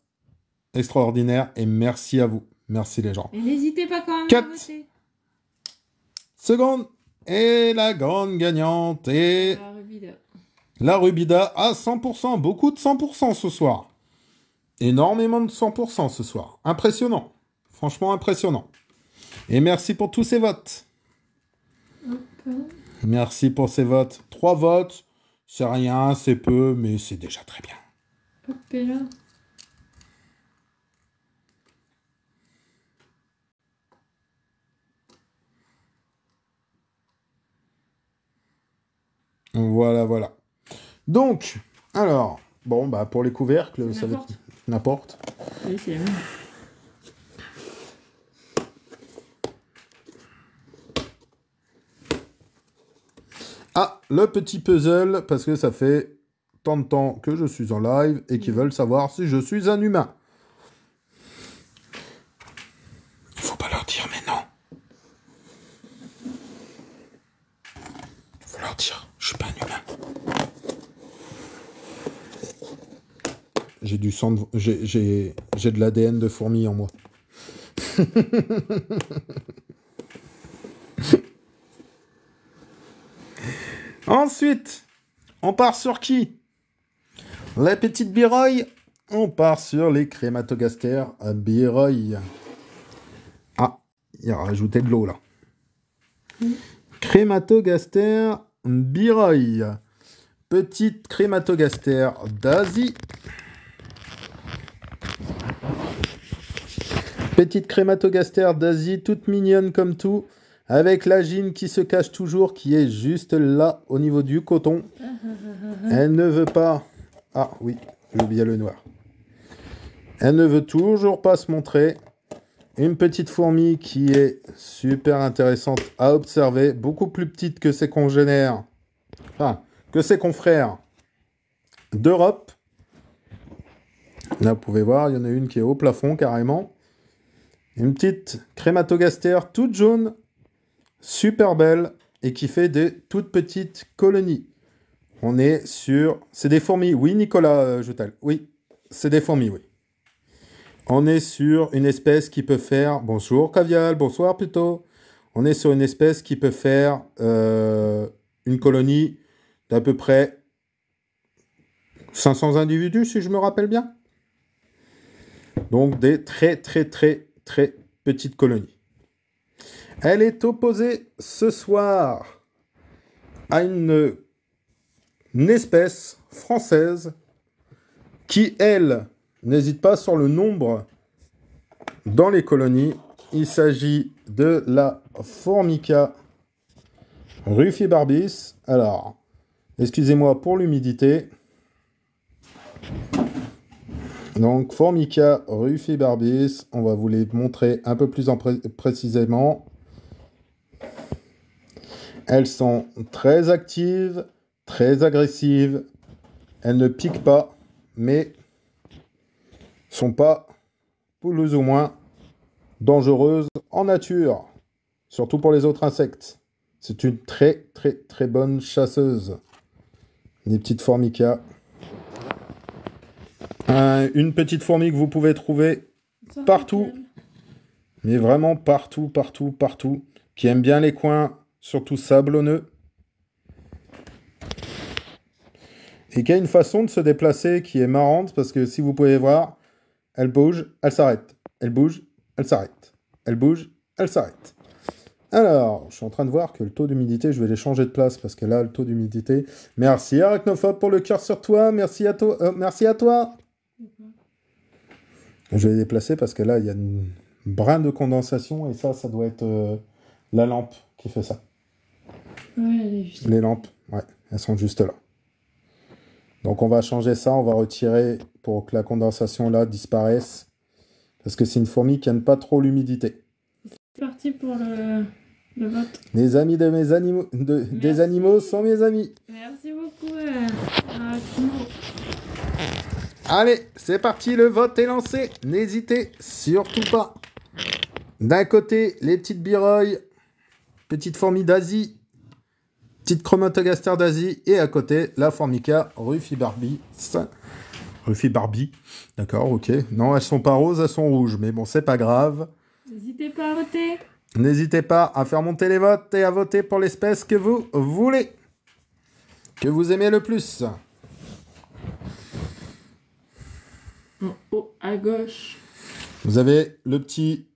[SPEAKER 1] extraordinaire. Et merci à vous. Merci les gens.
[SPEAKER 2] Et n'hésitez pas quand même à
[SPEAKER 1] 4
[SPEAKER 2] voter.
[SPEAKER 1] secondes. Et la grande gagnante est
[SPEAKER 2] La Rubida.
[SPEAKER 1] la Rubida à 100%. Beaucoup de 100% ce soir. Énormément de 100% ce soir. Impressionnant. Franchement impressionnant. Et merci pour tous ces votes.
[SPEAKER 2] Hop.
[SPEAKER 1] Merci pour ces votes. 3 votes, c'est rien, c'est peu, mais c'est déjà très bien.
[SPEAKER 2] Hop et là.
[SPEAKER 1] Voilà, voilà. Donc, alors, bon, bah pour les couvercles, ça va être n'importe.
[SPEAKER 2] Oui, c'est vrai.
[SPEAKER 1] Ah, le petit puzzle, parce que ça fait tant de temps que je suis en live et qu'ils veulent savoir si je suis un humain. Il faut pas leur dire, mais non. Il faut leur dire, je suis pas un humain. J'ai du sang, j'ai de l'ADN de fourmi en moi. Ensuite, on part sur qui? Les petites biroilles. On part sur les crématogastères à biroilles. Ah, il a rajouté de l'eau là. Crématogastères biroilles. Petite crématogastère d'Asie. Petite crématogastère d'Asie, toute mignonne comme tout, avec la gine qui se cache toujours, qui est juste là, au niveau du coton. Elle ne veut pas... Ah oui, j'ai oublié le noir. Elle ne veut toujours pas se montrer. Une petite fourmi qui est super intéressante à observer, beaucoup plus petite que ses congénères, enfin, que ses confrères d'Europe. Là, vous pouvez voir, il y en a une qui est au plafond carrément. Une petite crématogastère toute jaune, super belle, et qui fait des toutes petites colonies. On est sur... C'est des fourmis, oui Nicolas Joutel, oui, c'est des fourmis, oui. On est sur une espèce qui peut faire... Bonjour Cavial, bonsoir plutôt. On est sur une espèce qui peut faire une colonie d'à peu près 500 individus, si je me rappelle bien. Donc des très petites colonies. Elle est opposée ce soir à une espèce française qui, elle, n'hésite pas sur le nombre dans les colonies. Il s'agit de la Formica rufibarbis. Alors, excusez-moi pour l'humidité. Donc, Formica rufibarbis, on va vous les montrer un peu plus précisément. Elles sont très actives, très agressives. Elles ne piquent pas, mais sont pas plus ou moins dangereuses en nature, surtout pour les autres insectes. C'est une très bonne chasseuse. Des petites Formica. Une petite fourmi que vous pouvez trouver partout, mais vraiment partout, qui aime bien les coins, surtout sablonneux, et qui a une façon de se déplacer qui est marrante, parce que si vous pouvez voir, elle bouge, elle s'arrête, elle bouge, elle s'arrête, elle bouge, elle s'arrête. Alors, je suis en train de voir que le taux d'humidité, je vais les changer de place, parce que là, le taux d'humidité... Merci Arachnophobe pour le cœur sur toi, merci à toi. Je vais les déplacer parce que là, il y a une brin de condensation et ça doit être la lampe qui fait ça.
[SPEAKER 2] Ouais, elle est juste...
[SPEAKER 1] Les lampes, ouais, elles sont juste là. Donc on va changer ça, on va retirer pour que la condensation là disparaisse parce que c'est une fourmi qui n'aime pas trop l'humidité.
[SPEAKER 2] merci pour le vote.
[SPEAKER 1] Les amis de mes animaux, des animaux sont mes amis.
[SPEAKER 2] Merci beaucoup à Timo.
[SPEAKER 1] Allez, c'est parti, le vote est lancé. N'hésitez surtout pas. D'un côté, les petites biroilles, petite fourmi d'Asie, petite chromatogaster d'Asie, et à côté, la formica Rufibarbie. Rufibarbie, d'accord, ok. Non, elles sont pas roses, elles sont rouges, mais bon, c'est pas grave.
[SPEAKER 2] N'hésitez pas à voter.
[SPEAKER 1] N'hésitez pas à faire monter les votes et à voter pour l'espèce que vous voulez, que vous aimez le plus.
[SPEAKER 2] En haut à gauche.
[SPEAKER 1] Vous avez le petit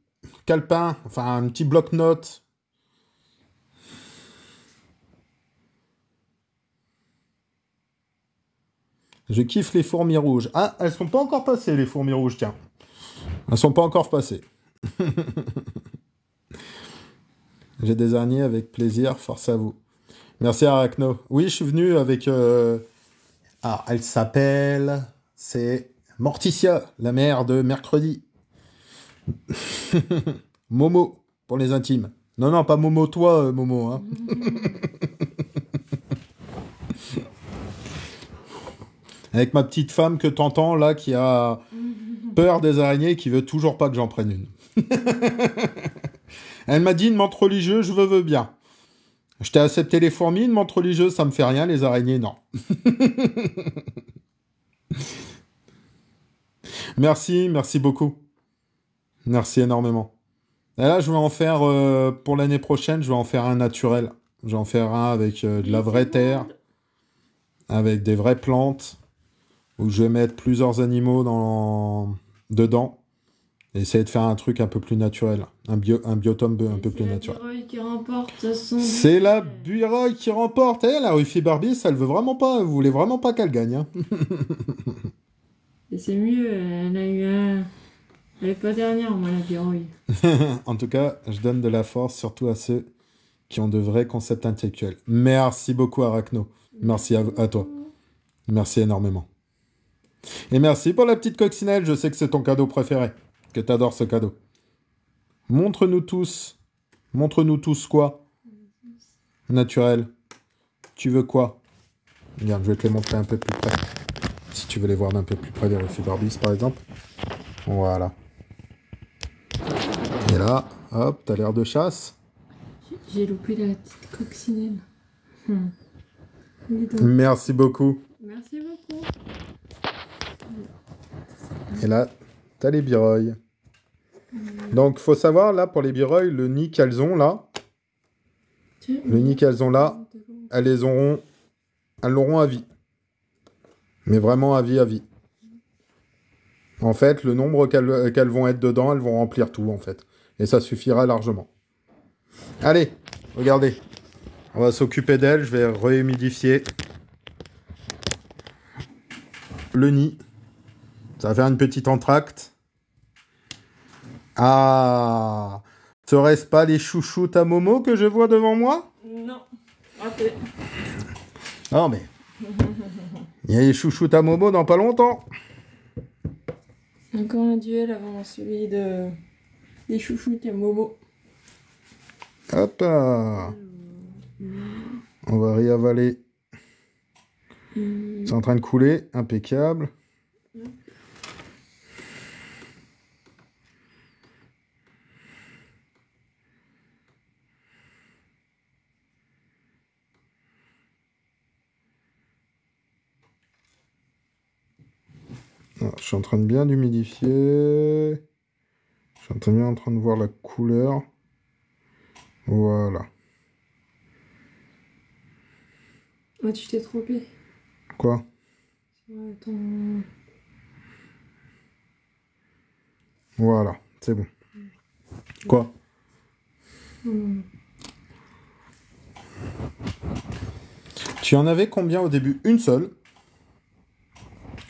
[SPEAKER 1] calepin, enfin un petit bloc-notes. Je kiffe les fourmis rouges. Ah, elles sont pas encore passées, les fourmis rouges, tiens. Elles sont pas encore passées. J'ai des araignées avec plaisir, force à vous. Merci Arachno. Oui, je suis venu avec... Ah, elle s'appelle... C'est Morticia, la mère de mercredi. Momo, pour les intimes. Non, non, pas Momo toi, Momo. Hein. Avec ma petite femme que t'entends, là, qui a peur des araignées et qui veut toujours pas que j'en prenne une. Elle m'a dit, une menthe religieuse, je veux bien. Je t'ai accepté les fourmis, une menthe religieuse, ça me fait rien, les araignées, non. Merci, merci beaucoup. Merci énormément. Et là, je vais en faire, pour l'année prochaine, je vais en faire un naturel. Je vais en faire un avec de la vraie terre, avec des vraies plantes, où je vais mettre plusieurs animaux dedans, et essayer de faire un truc un peu plus naturel, un biotome un peu plus naturel.
[SPEAKER 2] C'est la qui remporte
[SPEAKER 1] C'est la Buiroy qui remporte. Eh, la Rufibarbie, ça, elle veut vraiment pas, vous voulez vraiment pas qu'elle gagne. Hein.
[SPEAKER 2] Et c'est mieux, elle a eu un... Elle est pas dernière, moi, la Buiroy.
[SPEAKER 1] En tout cas, je donne de la force, surtout à ceux qui ont de vrais concepts intellectuels. Merci beaucoup, Arachno. Merci à toi. Merci énormément. Et merci pour la petite coccinelle. Je sais que c'est ton cadeau préféré. Que t'adores ce cadeau. Montre-nous tous. Montre-nous tous quoi? Naturel. Tu veux quoi? Regarde, je vais te les montrer un peu plus près. Si tu veux les voir d'un peu plus près, les Rufibarbies, par exemple. Voilà. Et là, hop, t'as l'air de chasse.
[SPEAKER 2] J'ai loupé la petite coccinelle.
[SPEAKER 1] Merci beaucoup.
[SPEAKER 2] Merci beaucoup.
[SPEAKER 1] Et là, t'as les biroilles. Donc, faut savoir, là, pour les biroilles, le nid qu'elles ont, là, elles l'auront à vie. Mais vraiment à vie, à vie. En fait, le nombre qu'elles vont être dedans, elles vont remplir tout, en fait. Et ça suffira largement. Allez, regardez. On va s'occuper d'elles. Je vais réhumidifier le nid. Ça va faire une petite entracte. Ah, serait-ce pas les chouchoutes à Momo que je vois devant moi?
[SPEAKER 2] Non, raté.
[SPEAKER 1] Non, mais... Il y a les chouchoutes à Momo dans pas longtemps.
[SPEAKER 2] Encore un duel avant celui des chouchoutes à Momo.
[SPEAKER 1] Hop là. On va réavaler. C'est en train de couler, impeccable. Je suis en train de bien d'humidifier. Je suis en train de voir la couleur. Voilà.
[SPEAKER 2] Ah, tu t'es trompé.
[SPEAKER 1] Quoi?
[SPEAKER 2] Ton...
[SPEAKER 1] Voilà, c'est bon. Quoi? Tu en avais combien au début? Une seule.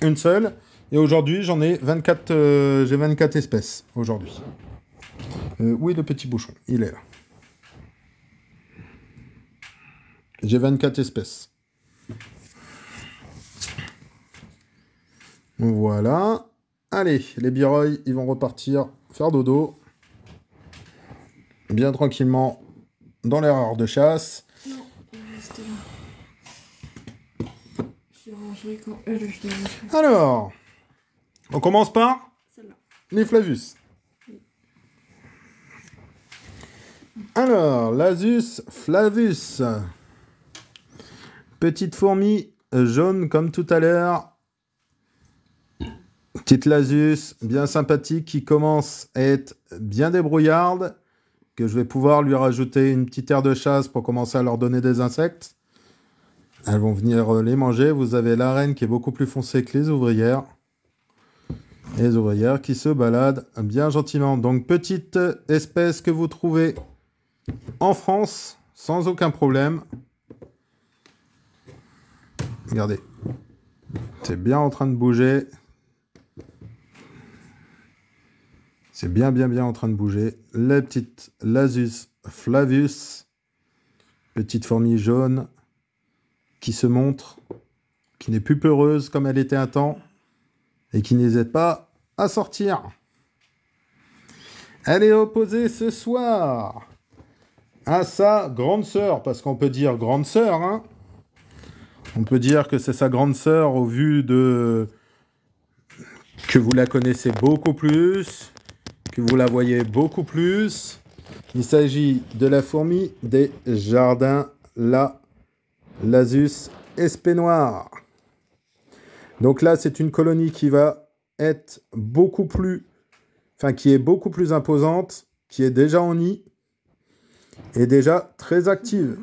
[SPEAKER 1] Une seule. Et aujourd'hui, j'en ai 24. J'ai 24 espèces aujourd'hui. Où est le petit bouchon? Il est là. J'ai 24 espèces. Voilà. Allez, les biroilles, ils vont repartir faire dodo. bien tranquillement dans l'erreur de chasse.
[SPEAKER 2] Non, il reste là. Je rangerai quand elle, je te rangerai.
[SPEAKER 1] Alors, on commence par
[SPEAKER 2] Celle-là.
[SPEAKER 1] les Flavus. Alors, l'Asus Flavus. Petite fourmi jaune comme tout à l'heure. Petite Lasus bien sympathique qui commence à être bien débrouillarde. Que je vais pouvoir lui rajouter une petite aire de chasse pour commencer à leur donner des insectes. Elles vont venir les manger. Vous avez la reine qui est beaucoup plus foncée que les ouvrières. Et les ouvrières qui se baladent bien gentiment. Donc, petite espèce que vous trouvez en France sans aucun problème. Regardez. C'est bien en train de bouger. C'est bien en train de bouger. La petite Lasus Flavus. Petite fourmi jaune qui se montre, qui n'est plus peureuse comme elle était un temps et qui n'hésite pas à sortir. Elle est opposée ce soir à sa grande sœur, parce qu'on peut dire grande sœur, hein. On peut dire que c'est sa grande sœur au vu de que vous la connaissez beaucoup plus, que vous la voyez beaucoup plus. Il s'agit de la fourmi des jardins, la Lasus espénoir. Donc là, c'est une colonie qui va être beaucoup plus, qui est beaucoup plus imposante, qui est déjà en nid et déjà très active.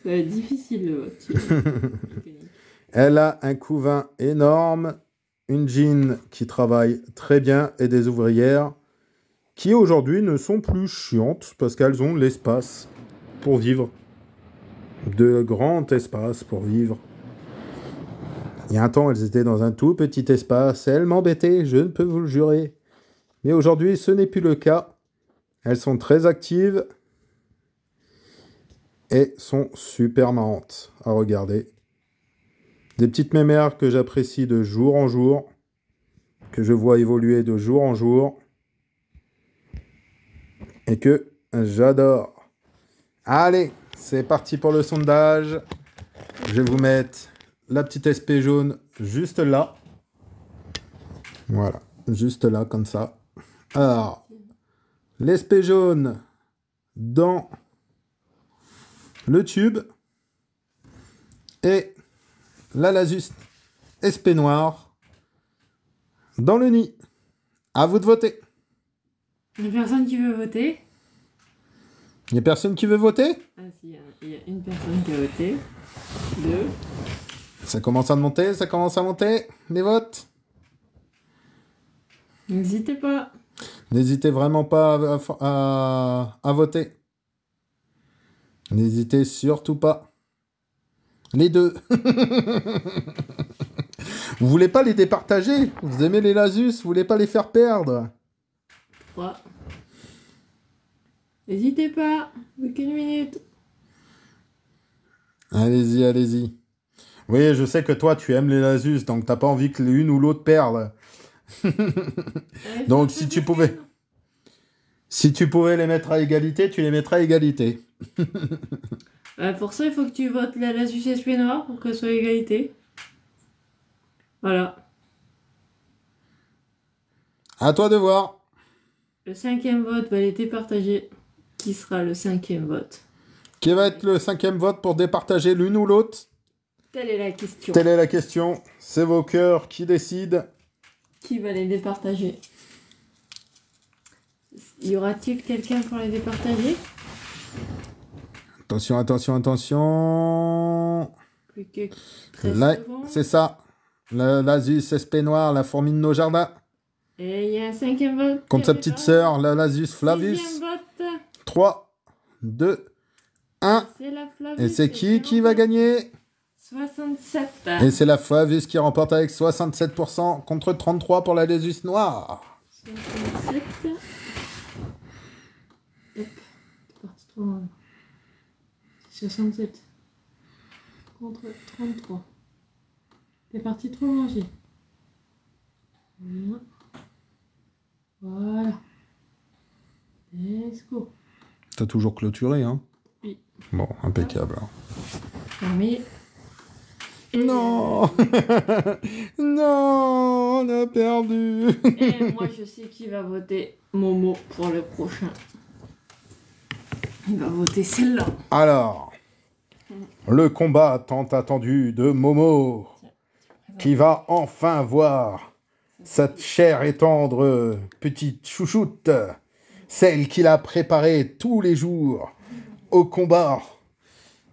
[SPEAKER 2] Ça va être difficile le vote.
[SPEAKER 1] Elle a un couvain énorme, une jean qui travaille très bien et des ouvrières qui aujourd'hui ne sont plus chiantes parce qu'elles ont l'espace pour vivre. De grand espace pour vivre. Il y a un temps, elles étaient dans un tout petit espace. Elles m'embêtaient, je ne peux vous le jurer. Mais aujourd'hui, ce n'est plus le cas. Elles sont très actives et sont super marrantes à regarder. Des petites mémères que j'apprécie de jour en jour, que je vois évoluer de jour en jour et que j'adore. Allez, c'est parti pour le sondage. Je vais vous mettre la petite SP jaune juste là. Voilà, juste là, comme ça. Alors, l'SP jaune dans le tube et la Lasus SP noire dans le nid. À vous de voter.
[SPEAKER 2] Il n'y a personne qui veut voter.
[SPEAKER 1] Il n'y a personne qui veut voter?
[SPEAKER 2] Ah si, il y a une personne qui a voté. Deux.
[SPEAKER 1] Ça commence à monter, les votes.
[SPEAKER 2] N'hésitez pas.
[SPEAKER 1] N'hésitez vraiment pas à voter. N'hésitez surtout pas. Les deux. Vous voulez pas les départager? Vous aimez les Lasus, vous voulez pas les faire perdre?
[SPEAKER 2] 3. N'hésitez pas. Plus qu'une minute.
[SPEAKER 1] Allez-y, allez-y. Oui, je sais que toi, tu aimes les Lasus, donc t'as pas envie que l'une ou l'autre perde. Donc, si tu pouvais les mettre à égalité, tu les mettrais à égalité.
[SPEAKER 2] Pour ça, il faut que tu votes la Lasus SP noire pour qu'elle soit à égalité. Voilà.
[SPEAKER 1] À toi de voir.
[SPEAKER 2] Le 5e vote va être départagé. Qui sera le 5e vote?
[SPEAKER 1] Qui va être le 5e vote pour départager l'une ou l'autre?
[SPEAKER 2] Telle est la question.
[SPEAKER 1] Telle est la question. C'est vos cœurs qui décident.
[SPEAKER 2] Qui va les départager? Y aura-t-il quelqu'un pour les départager?
[SPEAKER 1] Attention, attention, attention.
[SPEAKER 2] Plus que 13
[SPEAKER 1] Là,
[SPEAKER 2] secondes.
[SPEAKER 1] c'est ça. L'Asus SP noire, la fourmi de nos jardins.
[SPEAKER 2] Et il y a un 5e vote.
[SPEAKER 1] Contre sa petite sœur, la Lasus Flavus.
[SPEAKER 2] 6e vote.
[SPEAKER 1] 3, 2, 1.
[SPEAKER 2] C'est la Flavus.
[SPEAKER 1] Et c'est qui va gagner?
[SPEAKER 2] 67.
[SPEAKER 1] Et c'est la Flavus qui remporte avec 67% contre 33 pour la Lasus noire.
[SPEAKER 2] 67. Hop. C'est parti trop loin. 67. Contre 33. T'es parti trop loin, Gilles. Voilà. Voilà. Let's go.
[SPEAKER 1] T'as toujours clôturé, hein?
[SPEAKER 2] Oui.
[SPEAKER 1] Bon, impeccable.
[SPEAKER 2] Fermé.
[SPEAKER 1] Non. Non, on a perdu.
[SPEAKER 2] Et moi, je sais qui va voter Momo pour le prochain. Il va voter celle-là.
[SPEAKER 1] Alors, le combat tant attendu de Momo, qui va enfin voir cette chère et tendre petite chouchoute, celle qu'il a préparée tous les jours au combat,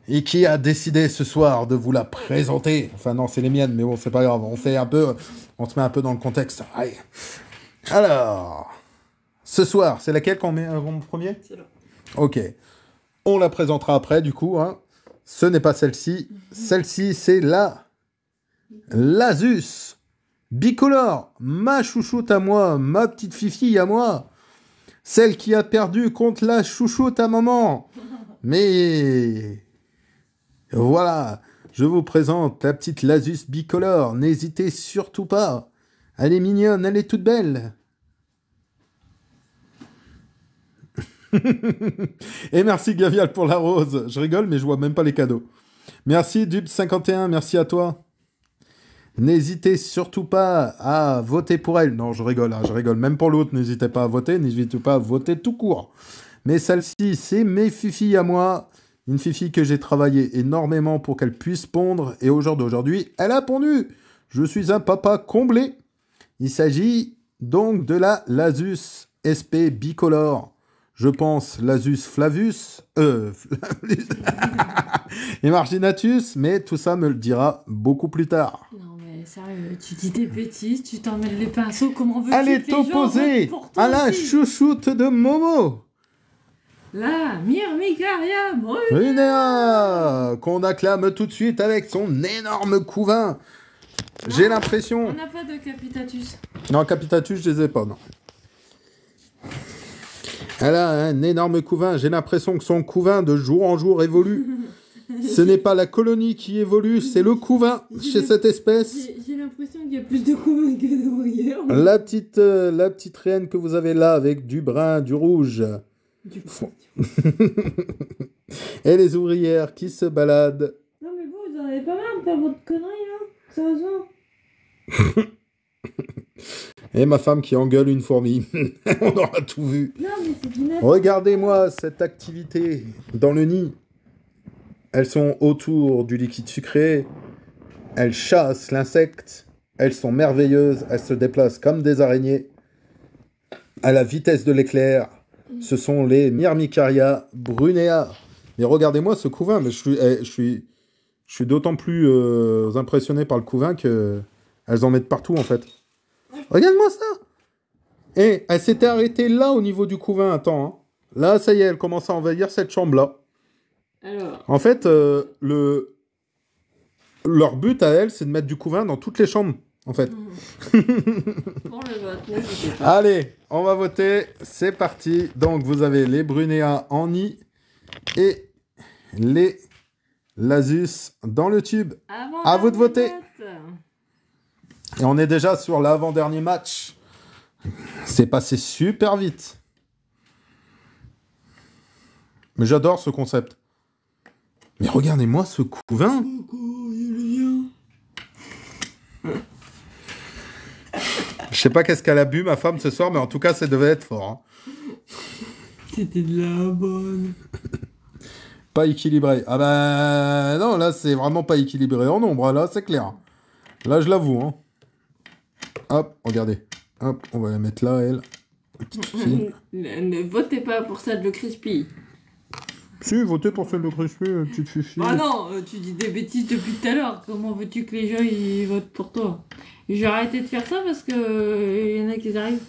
[SPEAKER 1] et qui a décidé ce soir de vous la présenter. Enfin non, c'est les miennes, mais bon, c'est pas grave, on se met un peu dans le contexte. Allez. Alors, ce soir, c'est laquelle qu'on met en premier?
[SPEAKER 2] C'est là.
[SPEAKER 1] Ok. On la présentera après, du coup. Hein. Ce n'est pas celle-ci. Celle-ci, c'est la l'Asus bicolore. Ma chouchoute à moi, ma petite fifi à moi. Celle qui a perdu contre la chouchoute à maman. Mais voilà, je vous présente la petite l'Asus bicolore. N'hésitez surtout pas. Elle est mignonne, elle est toute belle. Et merci Gavial pour la rose. Je rigole, mais je vois même pas les cadeaux. Merci Dub51, merci à toi. N'hésitez surtout pas à voter pour elle. Non, je rigole, hein, je rigole. Même pour l'autre, n'hésitez pas à voter. N'hésitez pas à voter tout court. Mais celle-ci, c'est mes fifis à moi. Une fifi que j'ai travaillé énormément pour qu'elle puisse pondre. Et au jour d'aujourd'hui, elle a pondu. Je suis un papa comblé. Il s'agit donc de la l'Asus SP bicolore. Je pense l'Asus Flavus, et Marginatus, mais tout ça me le dira beaucoup plus tard.
[SPEAKER 2] Non mais sérieux, tu dis des bêtises, tu t'emmènes les pinceaux, comment veux-tu
[SPEAKER 1] Elle
[SPEAKER 2] que
[SPEAKER 1] est
[SPEAKER 2] les gens
[SPEAKER 1] opposée
[SPEAKER 2] votent pour toi
[SPEAKER 1] à la
[SPEAKER 2] aussi
[SPEAKER 1] chouchoute de Momo,
[SPEAKER 2] La Myrmicaria brune.
[SPEAKER 1] Runéa, qu'on acclame tout de suite avec son énorme couvain. J'ai l'impression...
[SPEAKER 2] On n'a pas de Capitatus.
[SPEAKER 1] Non, Capitatus, je les ai pas, non. Elle a un énorme couvain. J'ai l'impression que son couvain, de jour en jour, évolue. Ce n'est pas la colonie qui évolue, c'est le couvain chez cette espèce.
[SPEAKER 2] J'ai l'impression qu'il y a plus de couvains que d'ouvrières.
[SPEAKER 1] La petite reine que vous avez là, avec du brun, du rouge. Et les ouvrières qui se baladent.
[SPEAKER 2] Non mais vous en avez pas marre de faire votre connerie là. Sérieusement.
[SPEAKER 1] Et ma femme qui engueule une fourmi. On aura tout vu.
[SPEAKER 2] Non mais c'est du n'importe.
[SPEAKER 1] Regardez-moi cette activité dans le nid. Elles sont autour du liquide sucré. Elles chassent l'insecte. Elles sont merveilleuses. Elles se déplacent comme des araignées. À la vitesse de l'éclair. Ce sont les Myrmicaria brunea. Mais regardez-moi ce couvain. Mais je suis d'autant plus impressionné par le couvain que elles en mettent partout en fait. Regarde-moi ça. Et elle s'était arrêtée là au niveau du couvain. Attends. Hein. Là, ça y est, elle commence à envahir cette chambre-là.
[SPEAKER 2] Alors.
[SPEAKER 1] En fait, leur but à elle, c'est de mettre du couvain dans toutes les chambres, en fait.
[SPEAKER 2] Pour le vote, n'hésitez pas.
[SPEAKER 1] Allez, on va voter. C'est parti. Donc, vous avez les Brunéa en nid et les l'Asus dans le tube. À vous de voter. Et on est déjà sur l'avant-dernier match. C'est passé super vite. Mais j'adore ce concept. Mais regardez-moi ce couvain. Je sais pas qu'est-ce qu'elle a bu, ma femme, ce soir, mais en tout cas, ça devait être fort. Hein.
[SPEAKER 2] C'était de la bonne.
[SPEAKER 1] Pas équilibré. Ah ben non, là, c'est vraiment pas équilibré en nombre. Là, c'est clair. Là, je l'avoue. Hein. Hop, regardez. Hop, on va la mettre là, elle. Petite fille.
[SPEAKER 2] Ne votez pas pour celle de Crispy.
[SPEAKER 1] Si, votez pour celle de Crispy, petite fifi.
[SPEAKER 2] Ah non, tu dis des bêtises depuis tout à l'heure. Comment veux-tu que les gens ils votent pour toi? J'ai arrêté de faire ça parce que y en a qui arrivent.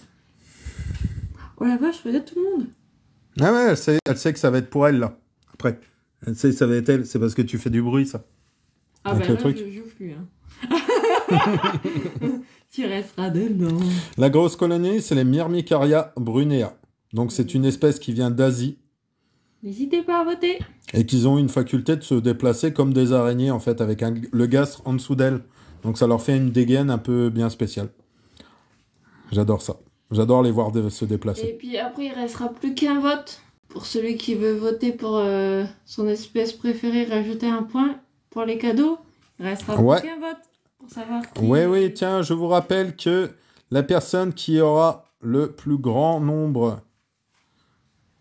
[SPEAKER 2] Oh la vache, regarde tout le monde.
[SPEAKER 1] Ah ouais, elle sait que ça va être pour elle, là. Après. Elle sait que ça va être elle. C'est parce que tu fais du bruit, ça.
[SPEAKER 2] Ah
[SPEAKER 1] avec
[SPEAKER 2] bah
[SPEAKER 1] le
[SPEAKER 2] là,
[SPEAKER 1] truc.
[SPEAKER 2] je joue plus. Hein. Tu resteras dedans.
[SPEAKER 1] La grosse colonie, c'est les Myrmicaria brunea. Donc, c'est une espèce qui vient d'Asie.
[SPEAKER 2] N'hésitez pas à voter.
[SPEAKER 1] Et qu'ils ont une faculté de se déplacer comme des araignées, en fait, avec le gastre en dessous d'elles. Donc ça leur fait une dégaine un peu bien spéciale. J'adore ça. J'adore les voir se déplacer.
[SPEAKER 2] Et puis après, il restera plus qu'un vote Pour celui qui veut voter pour son espèce préférée, rajouter un point pour les cadeaux, il restera plus qu'un vote pour savoir qui...
[SPEAKER 1] Oui, tiens, je vous rappelle que la personne qui aura le plus grand nombre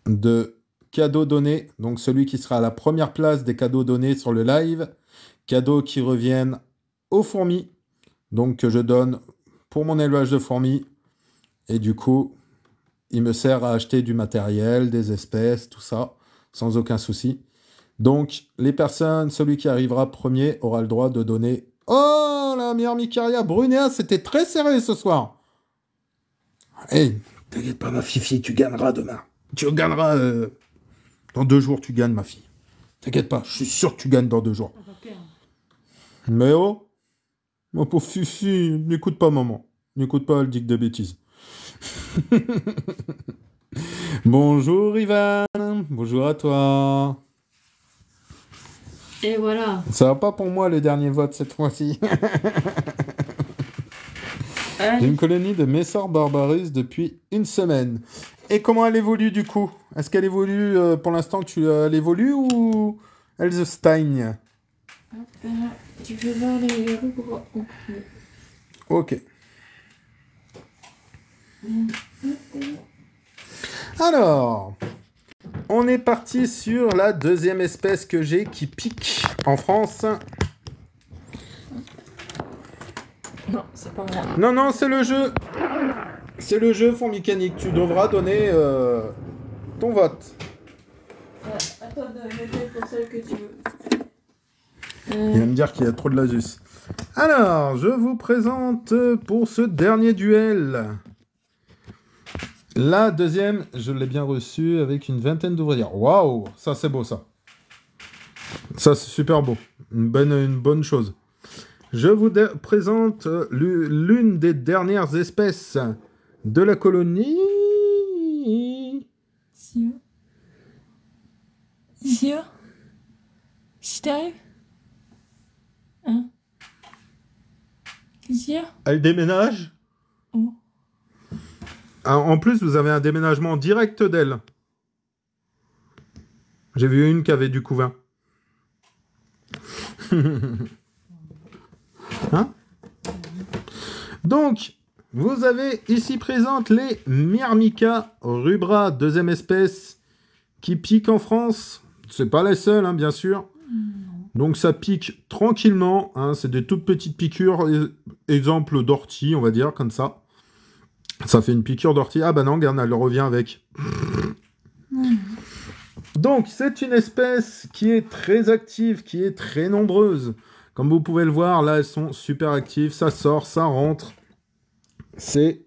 [SPEAKER 1] de cadeaux donnés, donc celui qui sera à la première place des cadeaux donnés sur le live, cadeaux qui reviennent aux fourmis, donc que je donne pour mon élevage de fourmis, et du coup, il me sert à acheter du matériel, des espèces, tout ça, sans aucun souci. Donc, les personnes, celui qui arrivera premier aura le droit de donner... Oh, la Myrmicaria Brunéa, c'était très serré ce soir. Hey, t'inquiète pas, ma fifi, tu gagneras demain. Tu gagneras... Dans 2 jours, tu gagnes, ma fille. T'inquiète pas, je suis sûr que tu gagnes dans 2 jours. Mais oh, mon pauvre fifi, n'écoute pas maman. N'écoute pas, elle dit que des bêtises. Bonjour Ivan, bonjour à toi.
[SPEAKER 2] Et voilà.
[SPEAKER 1] Ça va pas pour moi le dernier vote cette fois-ci. J'ai une colonie de Messor Barbarus depuis 1 semaine. Et comment elle évolue du coup? Est-ce qu'elle évolue pour l'instant elle évolue ou elle se stagne?
[SPEAKER 2] Tu veux voir les rues.
[SPEAKER 1] Ok. Alors, on est parti sur la deuxième espèce que j'ai qui pique en France.
[SPEAKER 2] Non, c'est pas moi.
[SPEAKER 1] Non, non, c'est le jeu. C'est le jeu Fourmicanique. Tu devras donner ton vote.
[SPEAKER 2] Attends de voter pour celle que tu veux.
[SPEAKER 1] Il va me dire qu'il y a trop de lasus. Alors, je vous présente pour ce dernier duel. La deuxième, je l'ai bien reçue avec une 20aine d'ouvrières. Waouh, ça c'est beau ça. Ça c'est super beau. Une bonne chose. Je vous présente l'une des dernières espèces de la colonie.
[SPEAKER 2] Ici. Ici. Si t'arrives. Hein? Ici.
[SPEAKER 1] Elle déménage.
[SPEAKER 2] Oh.
[SPEAKER 1] Ah, en plus, vous avez un déménagement direct d'elle. J'ai vu une qui avait du couvain. Hein? Donc, vous avez ici présente les Myrmica rubra, deuxième espèce qui pique en France. C'est pas la seule, hein, bien sûr. Donc ça pique tranquillement. Hein, c'est des toutes petites piqûres, exemple d'ortie, on va dire, comme ça. Ça fait une piqûre d'ortie. Ah bah non, regarde, elle revient avec. Donc, c'est une espèce qui est très active, qui est très nombreuse. Comme vous pouvez le voir, là, elles sont super actives. Ça sort, ça rentre. C'est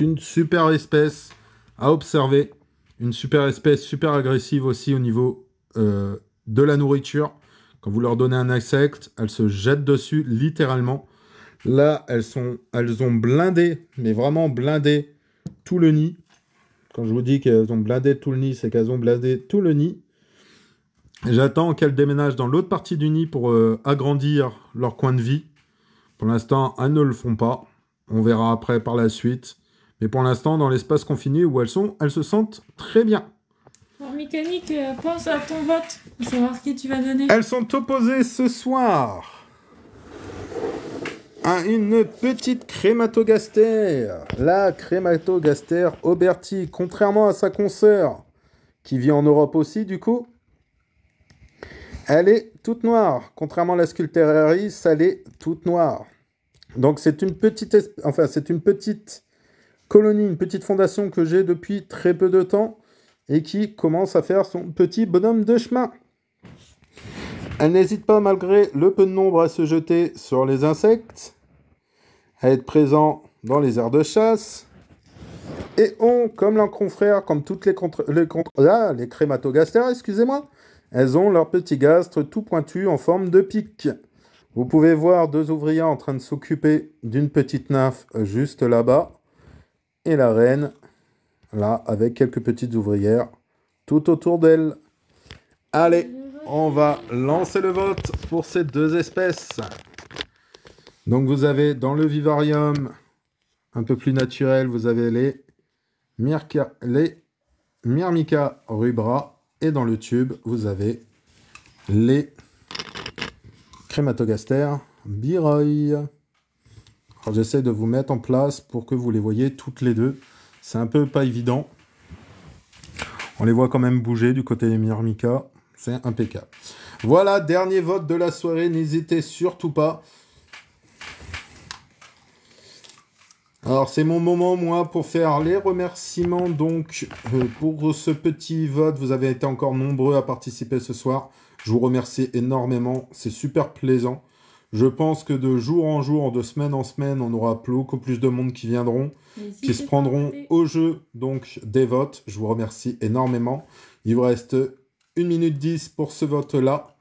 [SPEAKER 1] une super espèce à observer. Une super espèce, super agressive aussi au niveau de la nourriture. Quand vous leur donnez un insecte, elles se jettent dessus, littéralement. Là, elles ont blindé, mais vraiment blindé tout le nid. Quand je vous dis qu'elles ont blindé tout le nid, c'est qu'elles ont blindé tout le nid. J'attends qu'elles déménagent dans l'autre partie du nid pour agrandir leur coin de vie. Pour l'instant, elles ne le font pas. On verra après par la suite. Mais pour l'instant, dans l'espace confiné où elles sont, elles se sentent très bien.
[SPEAKER 2] Mécanique, pense à ton vote. Pour savoir qui tu vas donner.
[SPEAKER 1] Elles sont opposées ce soir à une petite crématogaster. La crématogaster Auberti, contrairement à sa consoeur, qui vit en Europe aussi, du coup, elle est toute noire. Contrairement à la Sculpteraris, elle est toute noire. Donc c'est une petite, c'est une petite colonie, une petite fondation que j'ai depuis très peu de temps et qui commence à faire son petit bonhomme de chemin. Elle n'hésite pas, malgré le peu de nombre, à se jeter sur les insectes, à être présent dans les aires de chasse, et ont, comme leurs confrères, comme toutes les crématogastères, excusez-moi, elles ont leur petit gastre tout pointu en forme de pic. Vous pouvez voir 2 ouvriers en train de s'occuper d'une petite nymphe juste là-bas, et la reine, là, avec quelques petites ouvrières tout autour d'elle. Allez, on va lancer le vote pour ces 2 espèces. Donc vous avez dans le vivarium, un peu plus naturel, vous avez les Myrmica Rubra. Et dans le tube, vous avez les Crématogaster Biroy. Alors j'essaie de vous mettre en place pour que vous les voyez toutes les deux. C'est un peu pas évident. On les voit quand même bouger du côté des Myrmica. C'est impeccable. Voilà, dernier vote de la soirée. N'hésitez surtout pas. Alors, c'est mon moment, moi, pour faire les remerciements. Donc, pour ce petit vote, vous avez été encore nombreux à participer ce soir. Je vous remercie énormément. C'est super plaisant. Je pense que de jour en jour, de semaine en semaine, on aura beaucoup plus de monde qui viendront, qui se prendront au jeu donc des votes. Je vous remercie énormément. Il vous reste 1 minute 10 pour ce vote-là.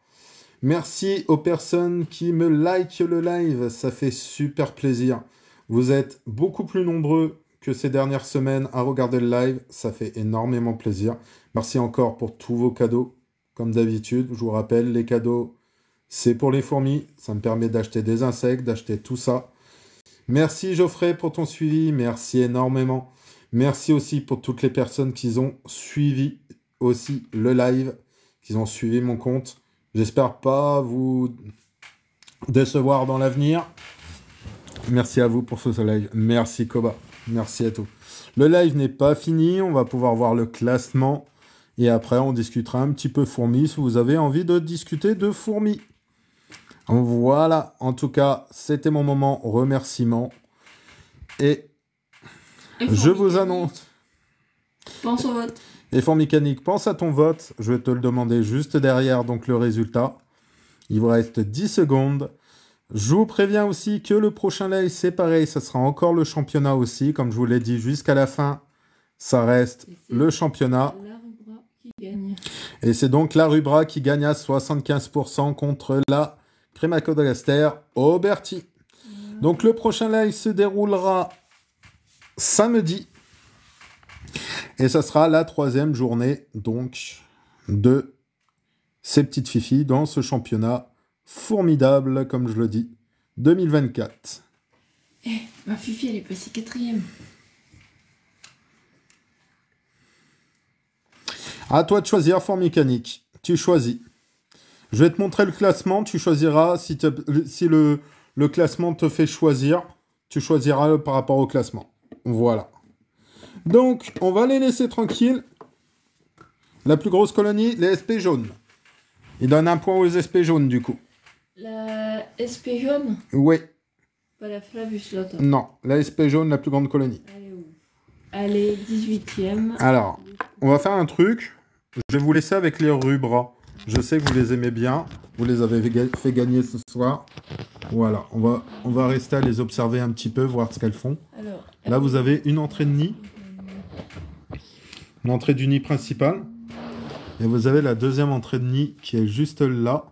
[SPEAKER 1] Merci aux personnes qui me like le live. Ça fait super plaisir. Vous êtes beaucoup plus nombreux que ces dernières semaines à regarder le live. Ça fait énormément plaisir. Merci encore pour tous vos cadeaux. Comme d'habitude, je vous rappelle, les cadeaux, c'est pour les fourmis. Ça me permet d'acheter des insectes, d'acheter tout ça. Merci Geoffrey pour ton suivi. Merci énormément. Merci aussi pour toutes les personnes qui ont suivi aussi le live, qui ont suivi mon compte. J'espère pas vous décevoir dans l'avenir. Merci à vous pour ce live. Merci Koba. Merci à tous. Le live n'est pas fini. On va pouvoir voir le classement. Et après, on discutera un petit peu fourmis si vous avez envie de discuter de fourmis. Voilà. En tout cas, c'était mon moment remerciement. Et je vous annonce...
[SPEAKER 2] Pense au vote.
[SPEAKER 1] Et Formicanique, pense à ton vote. Je vais te le demander juste derrière donc le résultat. Il vous reste 10 secondes. Je vous préviens aussi que le prochain live, c'est pareil. Ça sera encore le championnat aussi. Comme je vous l'ai dit, jusqu'à la fin, ça reste le championnat.
[SPEAKER 2] La Rubra qui gagne.
[SPEAKER 1] Et c'est donc la Rubra qui gagne à 75% contre la Crématogaster Auberti. Donc le prochain live se déroulera samedi. Et ça sera la 3e journée donc de ces petites fifis dans ce championnat formidable, comme je le dis, 2024.
[SPEAKER 2] Ma fifi, elle est passée 4e.
[SPEAKER 1] À toi de choisir, Formicanique. Tu choisis. Je vais te montrer le classement. Tu choisiras si le classement te fait choisir. Tu choisiras par rapport au classement. Voilà. Donc, on va les laisser tranquilles. La plus grosse colonie, les SP jaunes. Il donne un point aux SP jaunes, du coup.
[SPEAKER 2] La SP jaune?
[SPEAKER 1] Oui.
[SPEAKER 2] Pas la Flavus, l'autre.
[SPEAKER 1] Non, la SP jaune, la plus grande colonie.
[SPEAKER 2] Elle est où? Elle est 18e.
[SPEAKER 1] Alors, on va faire un truc. Je vais vous laisser avec les rubras. Je sais que vous les aimez bien. Vous les avez fait gagner ce soir. Voilà, on va rester à les observer un petit peu, voir ce qu'elles font.
[SPEAKER 2] Alors,
[SPEAKER 1] là, vous avez une entrée de nid. L'entrée du nid principal. Et vous avez la deuxième entrée de nid qui est juste là.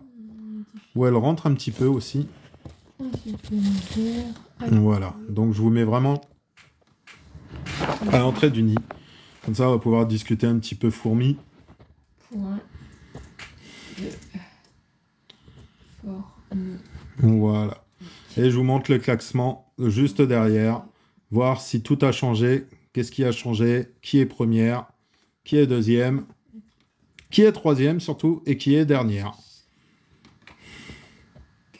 [SPEAKER 1] Où elle rentre un petit peu aussi. Voilà, donc je vous mets vraiment à l'entrée du nid. Comme ça, on va pouvoir discuter un petit peu fourmis. Voilà. Et je vous montre le classement juste derrière. Voir si tout a changé. Qu'est-ce qui a changé? Qui est première? Qui est deuxième? Qui est troisième surtout? Et qui est dernière?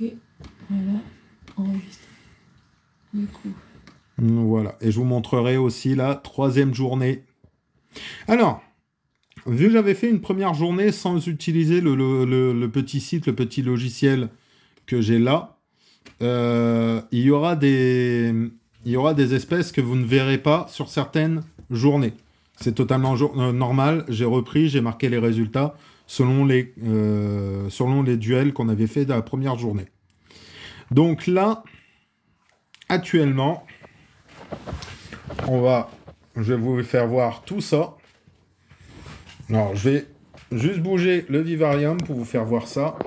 [SPEAKER 2] Ok, voilà, enregistré. Du coup.
[SPEAKER 1] Voilà, et je vous montrerai aussi la 3e journée. Alors, vu que j'avais fait une première journée sans utiliser le petit site, le petit logiciel que j'ai là, il y aura des espèces que vous ne verrez pas sur certaines journées. C'est totalement normal, j'ai repris, j'ai marqué les résultats selon les duels qu'on avait fait de la première journée. Donc là, actuellement, je vais vous faire voir tout ça. Alors, je vais juste bouger le vivarium pour vous faire voir ça.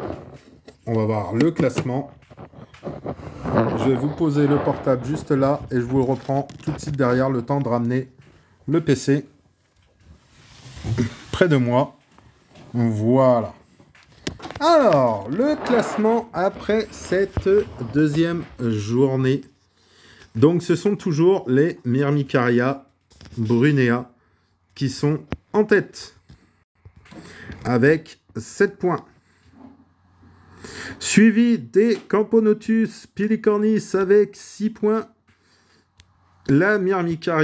[SPEAKER 1] On va voir le classement. Je vais vous poser le portable juste là et je vous le reprends tout de suite derrière, le temps de ramener le PC près de moi. Voilà. Alors, le classement après cette 2e journée. Donc, ce sont toujours les Myrmicaria brunea qui sont en tête avec 7 points. Suivi des Camponotus pilicornis avec 6 points. La Myrmica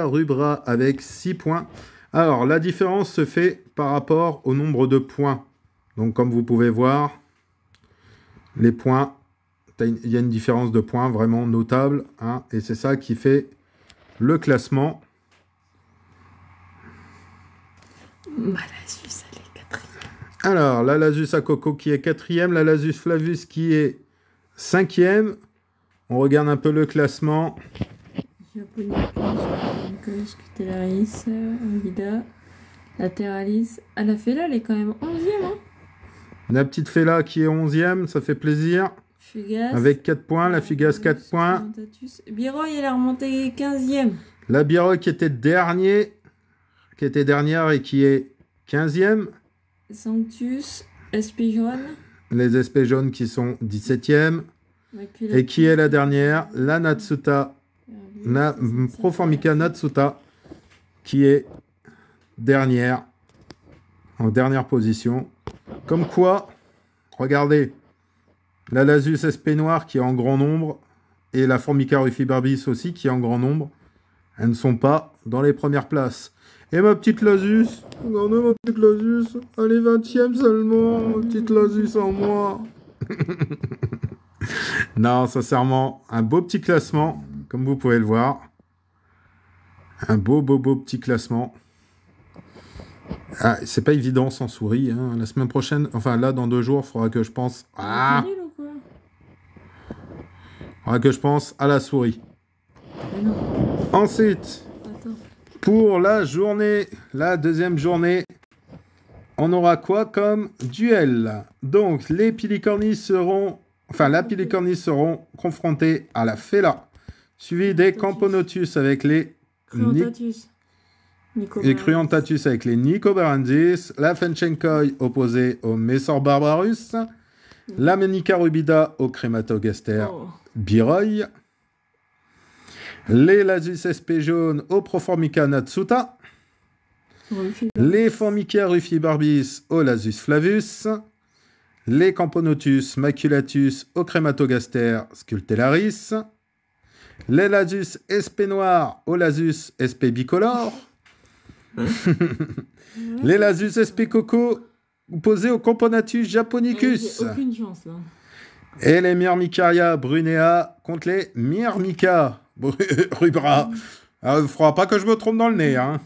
[SPEAKER 1] rubra avec 6 points. Alors, la différence se fait par rapport au nombre de points. Donc, comme vous pouvez voir, les points, il y a une différence de points vraiment notable. Hein, et c'est ça qui fait le classement.
[SPEAKER 2] Lasus, elle est 4e.
[SPEAKER 1] Alors, la Lasus à Coco qui est 4e, la Lasus Flavus qui est 5e. On regarde un peu le classement.
[SPEAKER 2] Japonicus, Cutellaris, Ovida, Lateralis. Ah, la Fella, elle est quand même 11e. Hein,
[SPEAKER 1] La petite Fella qui est 11e, ça fait plaisir.
[SPEAKER 2] Fugace.
[SPEAKER 1] Avec 4 points, la Fugace 4 points.
[SPEAKER 2] Biroy, elle est remontée 15e.
[SPEAKER 1] La Biroy qui était dernière et qui est 15e.
[SPEAKER 2] Sanctus, SP jaune.
[SPEAKER 1] Les SP jaunes qui sont 17e. Et qui est la dernière? La Natsuta, la Proformica Natsuta, qui est dernière, en dernière position. Comme quoi, regardez, la Lasus SP noire qui est en grand nombre, et la Formica rufibarbis aussi qui est en grand nombre, elles ne sont pas dans les premières places. Et ma petite Lasus, regardez ma petite Lasus, elle est 20e seulement, ma petite Lasus en moi. Non, sincèrement, un beau petit classement, comme vous pouvez le voir. Un beau petit classement. Ah, c'est pas évident sans souris. Hein. La semaine prochaine, enfin là, dans 2 jours, il faudra que je pense... Ah, faudra que je pense à la souris.
[SPEAKER 2] Non.
[SPEAKER 1] Ensuite,
[SPEAKER 2] Attends.
[SPEAKER 1] pour la journée, la deuxième journée, on aura quoi comme duel? Donc, les Pilicornis seront... Enfin, la Pilicornis seront confrontés à la Fella, suivi des Camponotus avec les... Et Cruentatus avec les Nicobarandis, la Fenchenkoi opposée au Messor Barbarus, la Menica rubida au Crématogaster Biroy, les Lasus SP jaune au Proformica Natsuta, les Formica rufibarbis au Lasus Flavus, les Camponotus maculatus au Crématogaster Scultellaris, les Lasus SP noir au Lasus SP bicolore, les Lasus SP coco opposés au Camponotus japonicus,
[SPEAKER 2] Aucune chance là.
[SPEAKER 1] et les Myrmicaria brunea contre les Myrmica rubra. Il ne faudra pas que je me trompe dans le nez. Hein.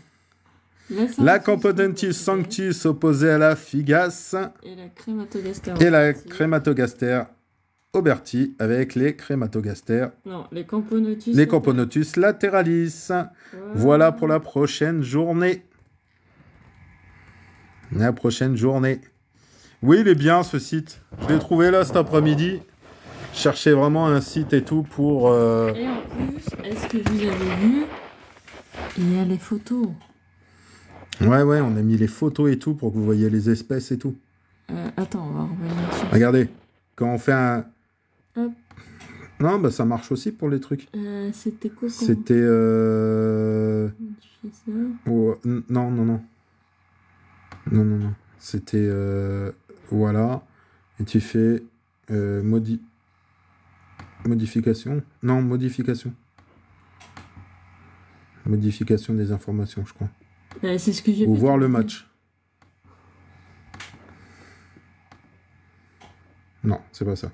[SPEAKER 1] La Campodentis sanctus opposée à la Figas.
[SPEAKER 2] Et la Crématogaster.
[SPEAKER 1] Et la Crématogaster Oberti avec les Crématogaster.
[SPEAKER 2] Non, les Camponotus.
[SPEAKER 1] Les Camponotus lateralis. Voilà pour la prochaine journée. La prochaine journée. Oui, il est bien ce site. Je l'ai trouvé là cet après-midi. Je cherchais vraiment un site et tout pour...
[SPEAKER 2] Et en plus, est-ce que vous avez vu? Il y a les photos.
[SPEAKER 1] Ouais, on a mis les photos et tout pour que vous voyez les espèces et tout.
[SPEAKER 2] Attends, on va revenir sur...
[SPEAKER 1] Regardez, quand on fait un...
[SPEAKER 2] Hop.
[SPEAKER 1] Non, bah ça marche aussi pour les trucs.
[SPEAKER 2] C'était quoi?
[SPEAKER 1] C'était...
[SPEAKER 2] Ça.
[SPEAKER 1] Oh, non. C'était... Voilà. Et tu fais... Modification. Non, modification. Modification des informations, je crois.
[SPEAKER 2] C'est ce que j'ai fait.
[SPEAKER 1] Ou voir le match. Non, c'est pas ça.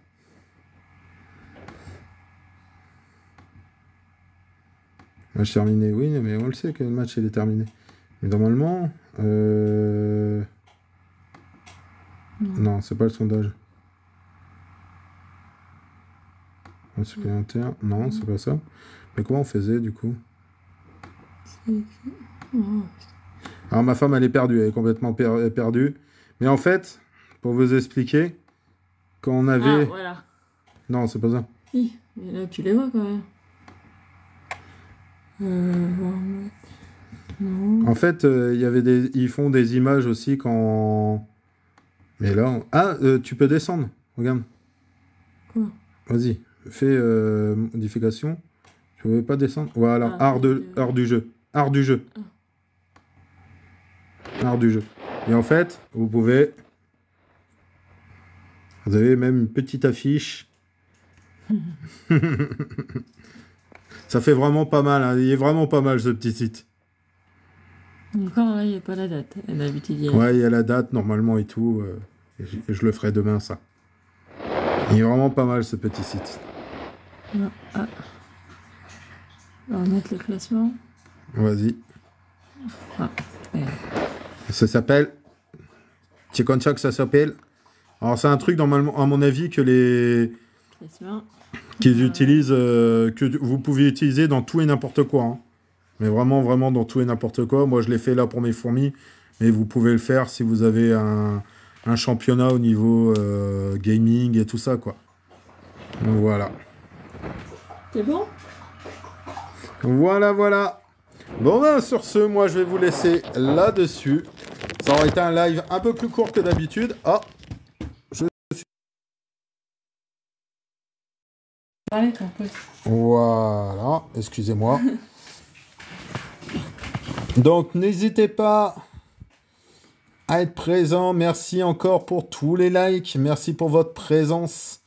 [SPEAKER 1] Match terminé, oui, mais on le sait que le match il est terminé. Mais normalement... Non, c'est pas le sondage. Supplémentaire. Non, c'est pas ça. Mais comment on faisait du coup? Alors ma femme elle est perdue, elle est complètement perdue. Mais en fait, pour vous expliquer, quand on avait...
[SPEAKER 2] Ah, voilà.
[SPEAKER 1] Non, c'est pas ça.
[SPEAKER 2] Si, mais là tu les vois quand même. Non.
[SPEAKER 1] En fait, ils font des images aussi quand... Mais là... Ah, tu peux descendre, regarde.
[SPEAKER 2] Quoi?
[SPEAKER 1] Vas-y, fais modification. Tu ne pouvais pas descendre. Voilà, art du jeu. Art du jeu.
[SPEAKER 2] Ah.
[SPEAKER 1] art du jeu. Et en fait, vous avez même une petite affiche. Ça fait vraiment pas mal, hein. Il est vraiment pas mal ce petit site.
[SPEAKER 2] Encore là, il n'y a pas la date. D'habitude, il y a...
[SPEAKER 1] Ouais, il y a la date normalement et tout. Je le ferai demain, ça. Il est vraiment pas mal ce petit site.
[SPEAKER 2] Ah. On va mettre le classement.
[SPEAKER 1] Vas-y.
[SPEAKER 2] Ah, ouais.
[SPEAKER 1] Ça s'appelle... C'est comme ça que ça s'appelle. Alors c'est un truc normalement, à mon avis, que les...
[SPEAKER 2] Classement.
[SPEAKER 1] qu'ils utilisent, que vous pouvez utiliser dans tout et n'importe quoi. Hein. Mais vraiment, vraiment dans tout et n'importe quoi. Moi, je l'ai fait là pour mes fourmis. Mais vous pouvez le faire si vous avez un championnat au niveau gaming et tout ça, quoi. Donc, voilà.
[SPEAKER 2] C'est bon?
[SPEAKER 1] Voilà, voilà. Bon, ben, sur ce, moi, je vais vous laisser là-dessus. Ça aurait été un live un peu plus court que d'habitude. Ah,
[SPEAKER 2] Allez, un peu.
[SPEAKER 1] voilà. Excusez-moi. Donc, n'hésitez pas à être présent. Merci encore pour tous les likes. Merci pour votre présence.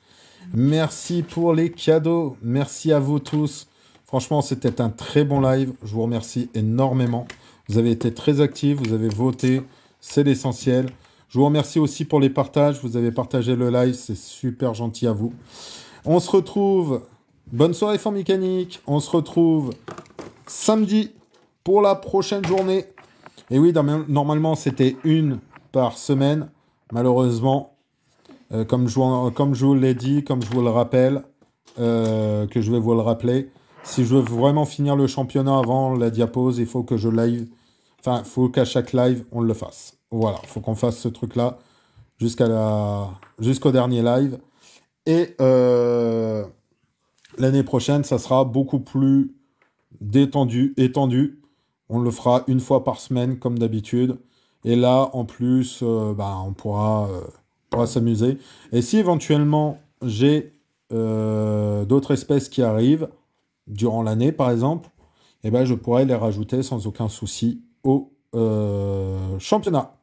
[SPEAKER 1] Merci pour les cadeaux. Merci à vous tous. Franchement, c'était un très bon live. Je vous remercie énormément. Vous avez été très actifs. Vous avez voté. C'est l'essentiel. Je vous remercie aussi pour les partages. Vous avez partagé le live. C'est super gentil à vous. On se retrouve. Bonne soirée Formécanique. On se retrouve samedi pour la prochaine journée. Et oui, normalement, c'était une par semaine. Malheureusement, comme je vous l'ai dit, comme je vous le rappelle, que je vais vous le rappeler, si je veux vraiment finir le championnat avant la diapause, il faut que je live. Enfin, il faut qu'à chaque live, on le fasse. Voilà, il faut qu'on fasse ce truc-là jusqu'au dernier live. Et l'année prochaine, ça sera beaucoup plus étendu. On le fera une fois par semaine, comme d'habitude. Et là, en plus, on pourra s'amuser. Et si éventuellement, j'ai d'autres espèces qui arrivent, durant l'année, par exemple, eh ben, je pourrais les rajouter sans aucun souci au championnat.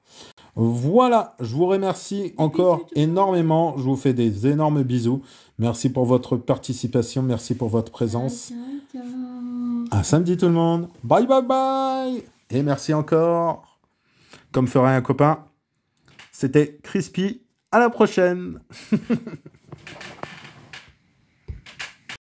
[SPEAKER 1] Voilà, je vous remercie encore énormément. Je vous fais des énormes bisous. Merci pour votre participation. Merci pour votre présence. À samedi tout le monde. Bye bye bye. Et merci encore. Comme ferait un copain, c'était Crispy. À la prochaine.